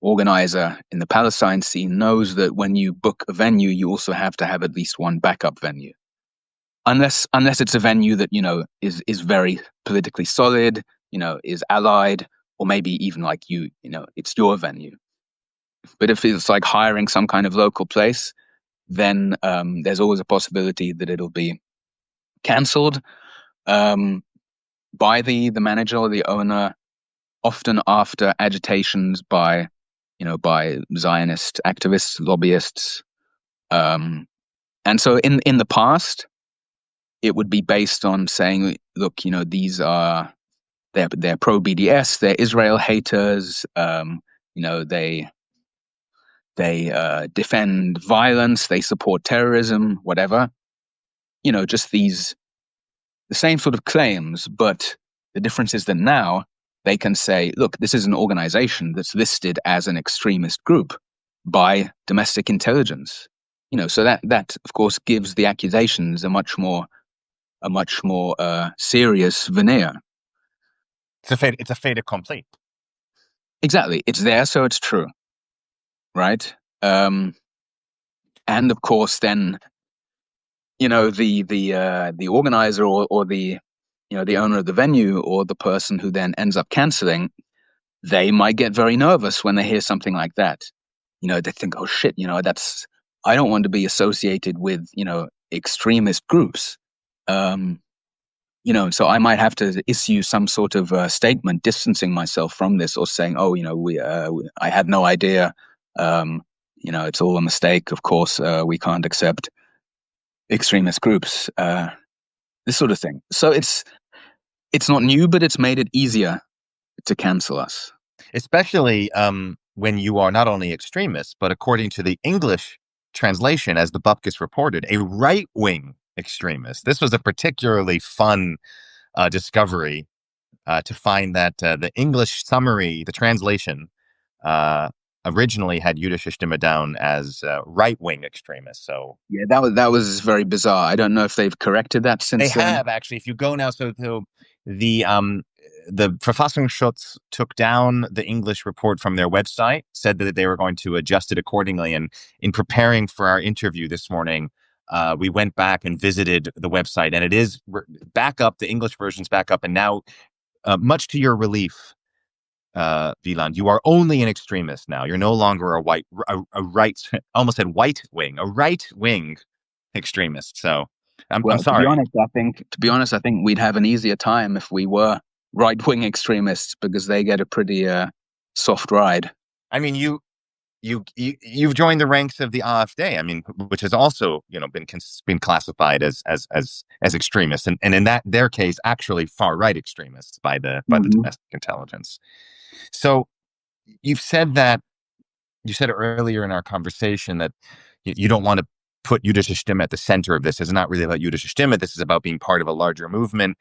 organizer in the Palestine scene knows that when you book a venue, you also have to have at least one backup venue. Unless it's a venue that, is very politically solid, is allied, or maybe even like it's your venue. But if it's like hiring some kind of local place, then there's always a possibility that it'll be cancelled by the manager or the owner, often after agitations by Zionist activists, lobbyists. And so in the past, it would be based on saying, look, these are, they're pro-BDS, they're Israel haters, they defend violence, they support terrorism, whatever. Just the same sort of claims, but the difference is that now they can say, look, this is an organization that's listed as an extremist group by domestic intelligence. So that of course gives the accusations a much more serious veneer. It's a fait accompli. Exactly. It's there, so it's true. Right? And of course then, the organizer or the the owner of the venue or the person who then ends up canceling, they might get very nervous when they hear something like that. They think, oh shit, I don't want to be associated with, extremist groups. So I might have to issue some sort of statement distancing myself from this, or saying, oh, I had no idea. It's all a mistake. Of course, we can't accept extremist groups. This sort of thing. So it's not new, but it's made it easier to cancel us. Especially when you are not only extremists, but according to the English translation, as the Bupkes reported, a right-wing extremist. This was a particularly fun discovery to find that the English summary, the translation, originally had Jüdische Stimme down as right-wing extremists. So yeah, that was very bizarre. I don't know if they've corrected that since they have actually. If you go now, so the Verfassungsschutz took down the English report from their website, said that they were going to adjust it accordingly. And in preparing for our interview this morning, we went back and visited the website, and it is back up. The English version's back up, and now, much to your relief, Wieland, you are only an extremist now. You're no longer a right, almost said white wing, a right wing extremist. So I'm sorry. To be honest, I think we'd have an easier time if we were right-wing extremists, because they get a pretty soft ride. I mean, you've joined the ranks of the AfD. I mean, which has also been classified as extremists, and in their case, actually far right extremists by the domestic intelligence. So you said earlier in our conversation that you don't want to put Jüdische Stimme at the center of this. It's not really about Jüdische Stimme. This is about being part of a larger movement.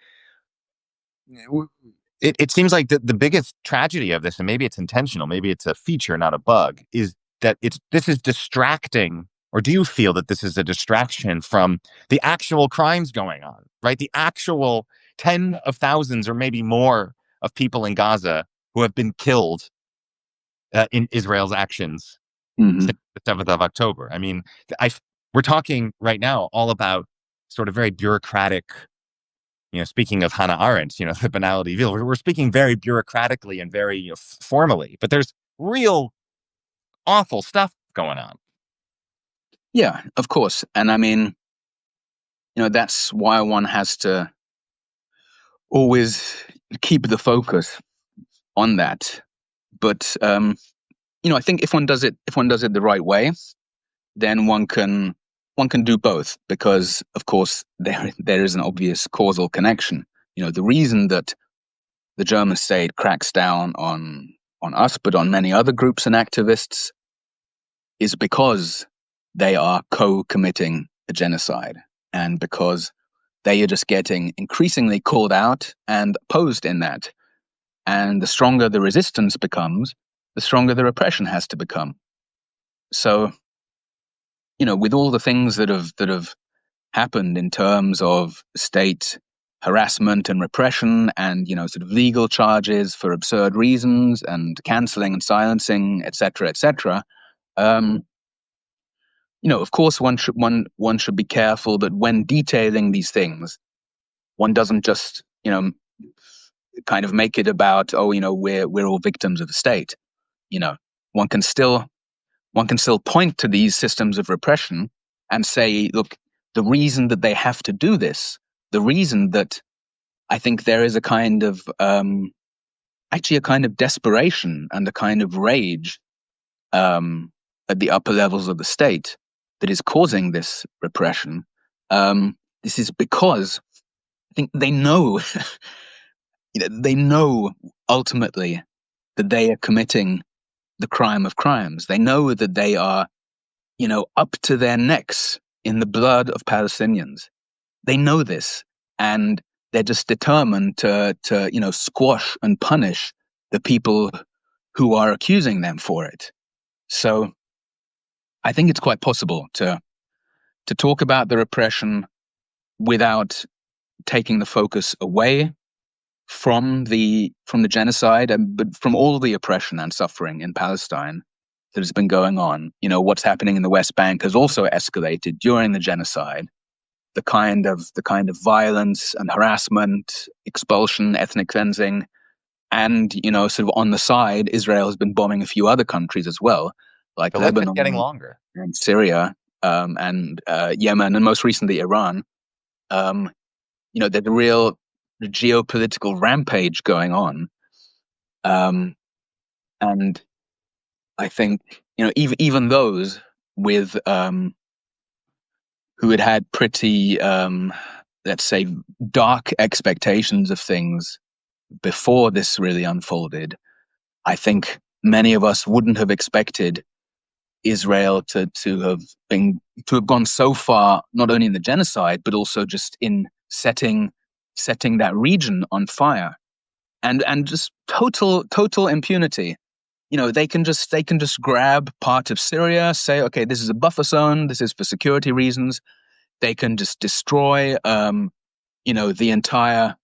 It seems like the biggest tragedy of this, and maybe it's intentional, maybe it's a feature, not a bug, is that this is distracting. Or do you feel that this is a distraction from the actual crimes going on, right? The actual 10 of thousands or maybe more of people in Gaza who have been killed in Israel's actions since the 7th of October. I mean, we're talking right now all about sort of very bureaucratic, speaking of Hannah Arendt, the banality of evil, we're speaking very bureaucratically and very formally, but there's real awful stuff going on. Yeah, of course. And I mean, that's why one has to always keep the focus on that. But I think if one does it the right way, then one can do both, because of course there is an obvious causal connection. The reason that the German state cracks down on us, but on many other groups and activists, is because they are co-committing a genocide, and because they are just getting increasingly called out and opposed in that. And the stronger the resistance becomes, the stronger the repression has to become. So, with all the things that have happened in terms of state harassment and repression, and sort of legal charges for absurd reasons, and canceling and silencing, etc., etc. Of course, one should be careful that when detailing these things, one doesn't just kind of make it about, we're all victims of the state. One can still point to these systems of repression and say, look, the reason that they have to do this, the reason that I think there is a kind of actually a kind of desperation and a kind of rage at the upper levels of the state that is causing this repression. This is because I think they know they know ultimately that they are committing the crime of crimes. They know that they are, up to their necks in the blood of Palestinians. They know this, and they're just determined to squash and punish the people who are accusing them for it. So I think it's quite possible to talk about the repression without taking the focus away from the genocide, but from all the oppression and suffering in Palestine that has been going on. What's happening in the West Bank has also escalated during the genocide. The kind of violence and harassment, expulsion, ethnic cleansing, and sort of on the side, Israel has been bombing a few other countries as well, like the list Lebanon, is getting longer, and Syria, and Yemen, and most recently Iran. There's a real geopolitical rampage going on, and I think even those with who had pretty let's say dark expectations of things before this really unfolded, I think many of us wouldn't have expected Israel to have gone so far, not only in the genocide, but also just in setting that region on fire, and just total impunity. They can just grab part of Syria, say, okay, this is a buffer zone, this is for security reasons. They can just destroy, the entire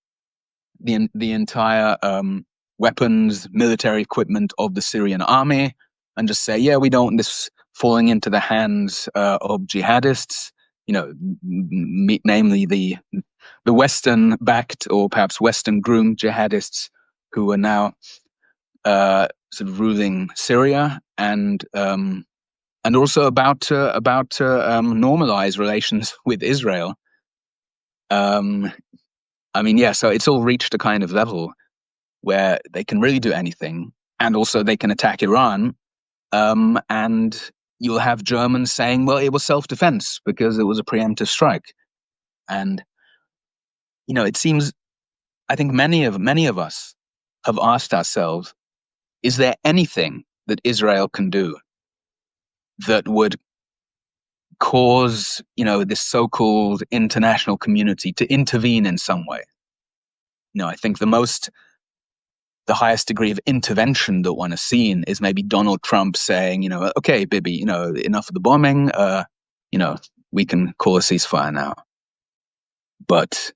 weapons, military equipment of the Syrian army, and just say, yeah, we don't want this falling into the hands of jihadists, namely the Western-backed or perhaps Western-groomed jihadists who are now sort of ruling Syria, and also about to normalize relations with Israel. So it's all reached a kind of level where they can really do anything, and also they can attack Iran, and you'll have Germans saying, well, it was self-defense because it was a preemptive strike. And it seems, I think many of us have asked ourselves, is there anything that Israel can do that would cause this so-called international community to intervene in some way? I think the highest degree of intervention that one has seen is maybe Donald Trump saying, okay, Bibi, enough of the bombing, we can call a ceasefire now. But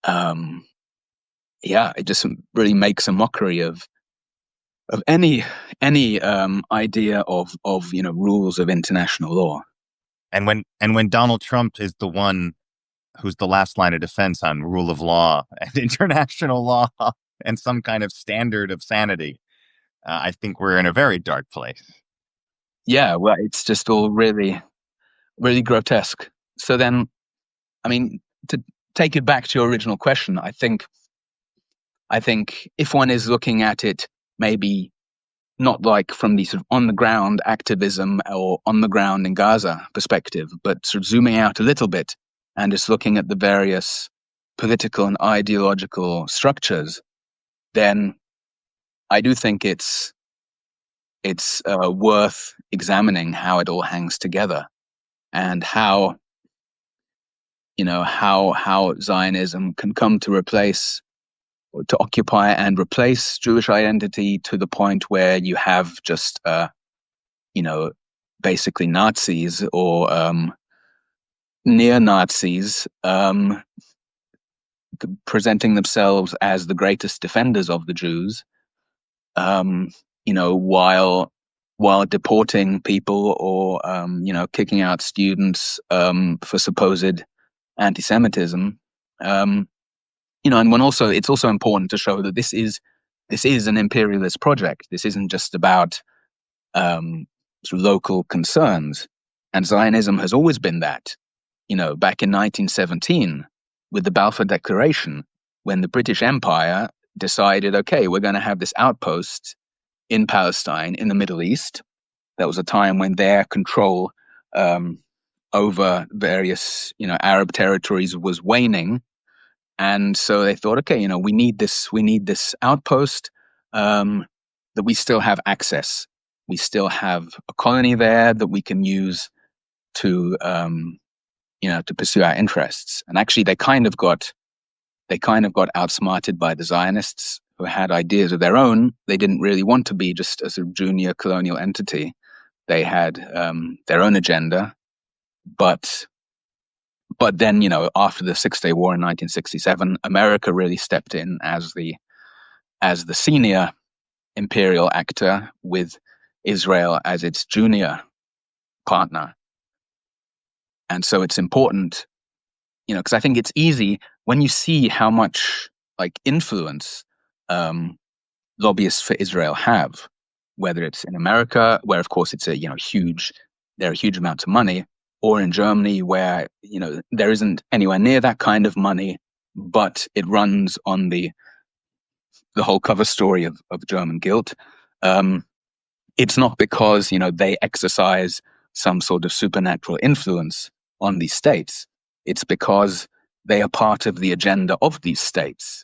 yeah, it just really makes a mockery of any idea of rules of international law. And when Donald Trump is the one who's the last line of defense on rule of law and international law and some kind of standard of sanity, I think we're in a very dark place. Yeah, well, it's just all really, really grotesque. So then, I mean, to take it back to your original question, I think if one is looking at it, maybe not like from the sort of on the ground activism or on the ground in Gaza perspective, but sort of zooming out a little bit and just looking at the various political and ideological structures, then I do think it's worth examining how it all hangs together and how Zionism can come to replace or to occupy and replace Jewish identity to the point where you have just basically Nazis or neo-Nazis presenting themselves as the greatest defenders of the Jews, while deporting people or kicking out students for supposed anti-Semitism. And it's also important to show that this is an imperialist project. This isn't just about sort of local concerns, and Zionism has always been that. Back in 1917, with the Balfour Declaration, when the British Empire decided, okay, we're going to have this outpost in Palestine, in the Middle East. That was a time when their control over various, Arab territories was waning. And so they thought, okay, we need this outpost that we still have access. We still have a colony there that we can use to pursue our interests. And actually, they kind of got outsmarted by the Zionists, who had ideas of their own. They didn't really want to be just a sort of junior colonial entity. They had their own agenda, but then, after the Six-Day War in 1967, America really stepped in as the senior imperial actor, with Israel as its junior partner. And so it's important, because I think it's easy when you see how much influence lobbyists for Israel have, whether it's in America, where of course it's there are huge amounts of money, or in Germany, where there isn't anywhere near that kind of money, but it runs on the whole cover story of German guilt. It's not because they exercise some sort of supernatural influence on these states. It's because they are part of the agenda of these states.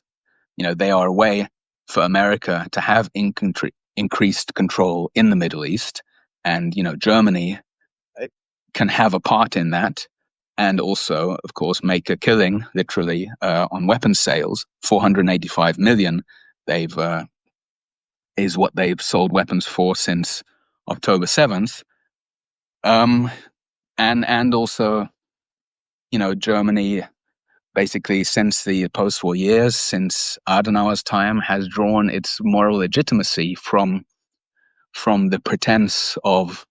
They are a way for America to have increased control in the Middle East, and Germany can have a part in that, and also, of course, make a killing, literally, on weapons sales. 485 million is what they've sold weapons for since October 7th. And also, Germany, basically since the post-war years, since Adenauer's time, has drawn its moral legitimacy from the pretense of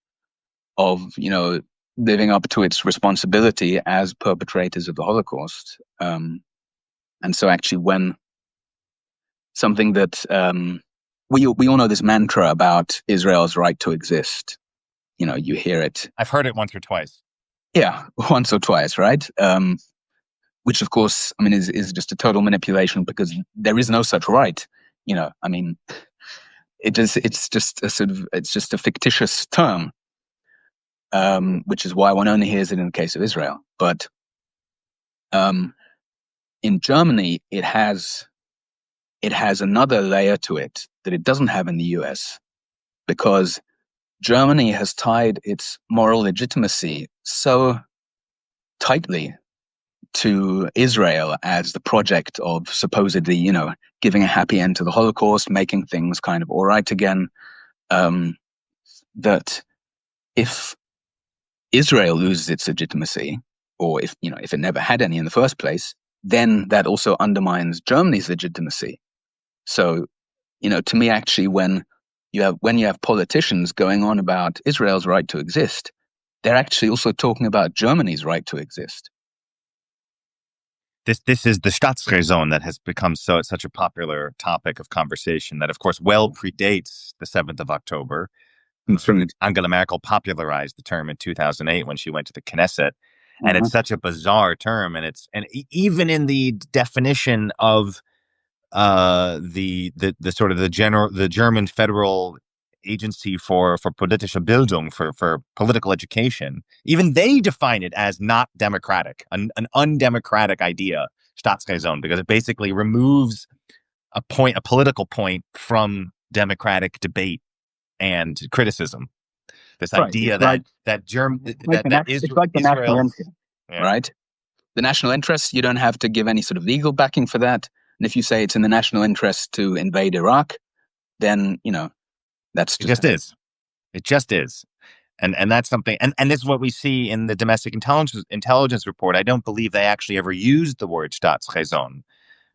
living up to its responsibility as perpetrators of the Holocaust. And so actually, when something that we all know, this mantra about Israel's right to exist, you hear it. I've heard it once or twice. Yeah, once or twice, right? Which, of course, is just a total manipulation, because there is no such right. It's just a fictitious term, which is why one only hears it in the case of Israel. But in Germany, it has another layer to it that it doesn't have in the US, because Germany has tied its moral legitimacy so tightly to Israel as the project of supposedly, giving a happy end to the Holocaust, making things kind of all right again, that if Israel loses its legitimacy, or if it never had any in the first place, then that also undermines Germany's legitimacy. So, to me, actually, when you have politicians going on about Israel's right to exist, they're actually also talking about Germany's right to exist. This is the Staatsräson that has become such a popular topic of conversation that, of course, well predates the 7th of October. Angela Merkel popularized the term in 2008 when she went to the Knesset. And it's such a bizarre term. And even in the definition of the sort of the German Federal Agency for politische Bildung, for political education, even they define it as not democratic, an undemocratic idea, Staatsräson, because it basically removes a political point from democratic debate and criticism. This idea that it's like the national interest, right? The national interest, you don't have to give any sort of legal backing for that. And if you say it's in the national interest to invade Iraq, then, that's just... It just is. And that's something, and this is what we see in the domestic intelligence report. I don't believe they actually ever used the word Staatsräson.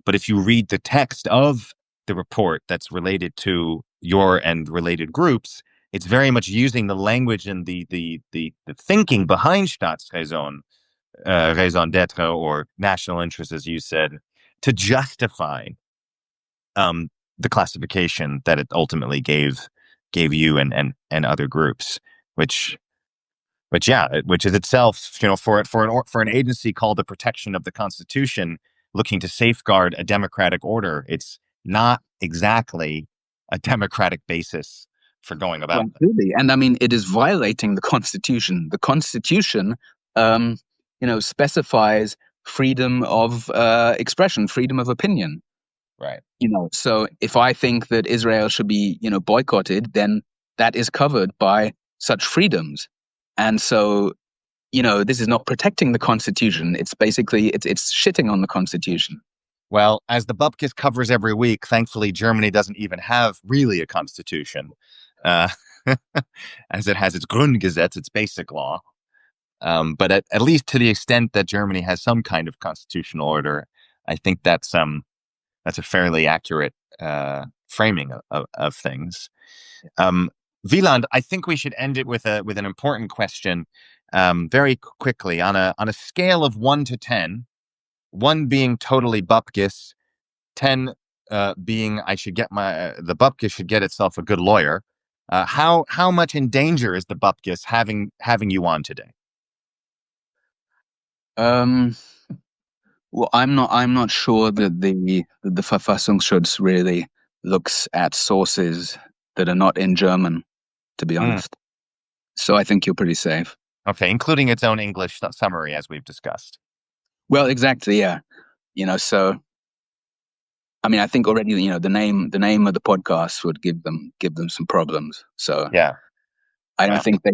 But if you read the text of the report that's related to your and related groups, it's very much using the language and the thinking behind Staatsräson, raison d'être, or national interest, as you said, to justify the classification that it ultimately gave you and other groups, which is itself, for an agency called the Protection of the Constitution, looking to safeguard a democratic order, it's not exactly a democratic basis for going about it. Absolutely. And I mean, it is violating the Constitution. The Constitution, specifies freedom of expression, freedom of opinion. Right. So if I think that Israel should be, boycotted, then that is covered by such freedoms. And so, this is not protecting the Constitution. It's basically, it's shitting on the Constitution. Well, as the Bupkes covers every week, thankfully, Germany doesn't even have really a constitution, as it has its Grundgesetz, its basic law. But at least to the extent that Germany has some kind of constitutional order, I think that's a fairly accurate framing of things. Wieland, I think we should end it with an important question, very quickly, on a scale of 1 to 10, 1 being totally Bupkes, 10 being the Bupkes should get itself a good lawyer. How much in danger is the Bupkes having you on today? Well, I'm not sure that the Verfassungsschutz really looks at sources that are not in German, to be honest. So I think you're pretty safe. Okay, including its own English summary, as we've discussed. Well, exactly, yeah. So I mean, I think already, the name of the podcast would give them some problems. So yeah, I don't think they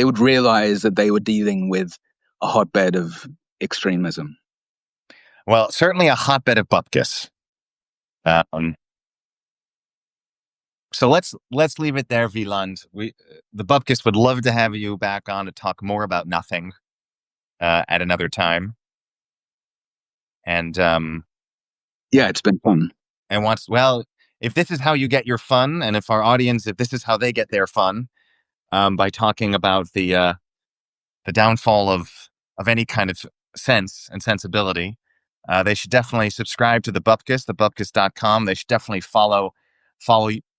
would realize that they were dealing with a hotbed of extremism. Well, certainly a hotbed of Bupkes. So let's leave it there, Wieland. The Bupkes would love to have you back on to talk more about nothing at another time. And yeah, it's been fun. And if this is how you get your fun, and if this is how they get their fun, by talking about the downfall of any kind of sense and sensibility, they should definitely subscribe to the Bupkes, thebupkes.com. They should definitely follow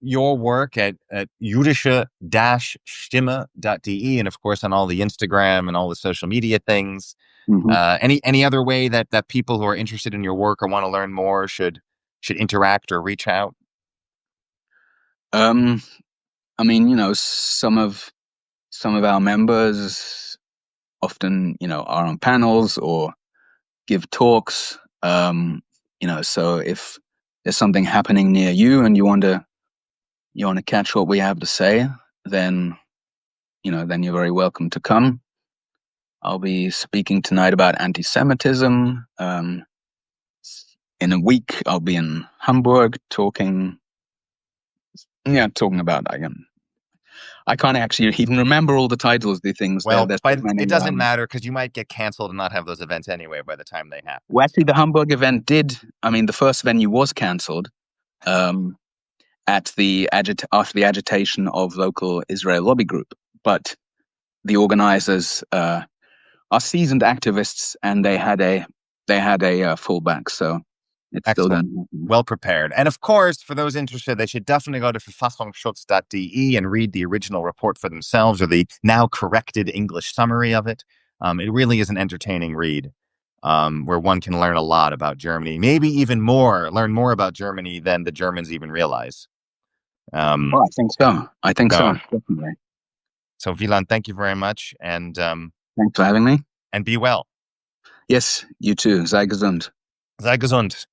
your work at Jüdische-Stimme.de, and of course on all the Instagram and all the social media things. Any other way that people who are interested in your work or want to learn more should interact or reach out? I mean, some of our members often, are on panels or give talks. So if there's something happening near you and you want to catch what we have to say, then you're very welcome to come. I'll be speaking tonight about anti-Semitism. In a week, I'll be in Hamburg talking about I can't actually even remember all the titles of the things. Well, There's but so many, it doesn't matter because you might get canceled and not have those events anyway by the time they happen. Well, actually, the Hamburg event did. I mean, the first venue was cancelled after the agitation of local Israel lobby group, but the organizers are seasoned activists, and they had a fallback, so it's still done. Well prepared. And of course, for those interested, they should definitely go to verfassungsschutz.de and read the original report for themselves, or the now corrected English summary of it. It really is an entertaining read, where one can learn a lot about Germany, maybe even learn more about Germany than the Germans even realize. Well, I think so. Definitely. So, Wieland, thank you very much, and thanks for having me. And be well. Yes, you too. Sei gesund. Sei gesund.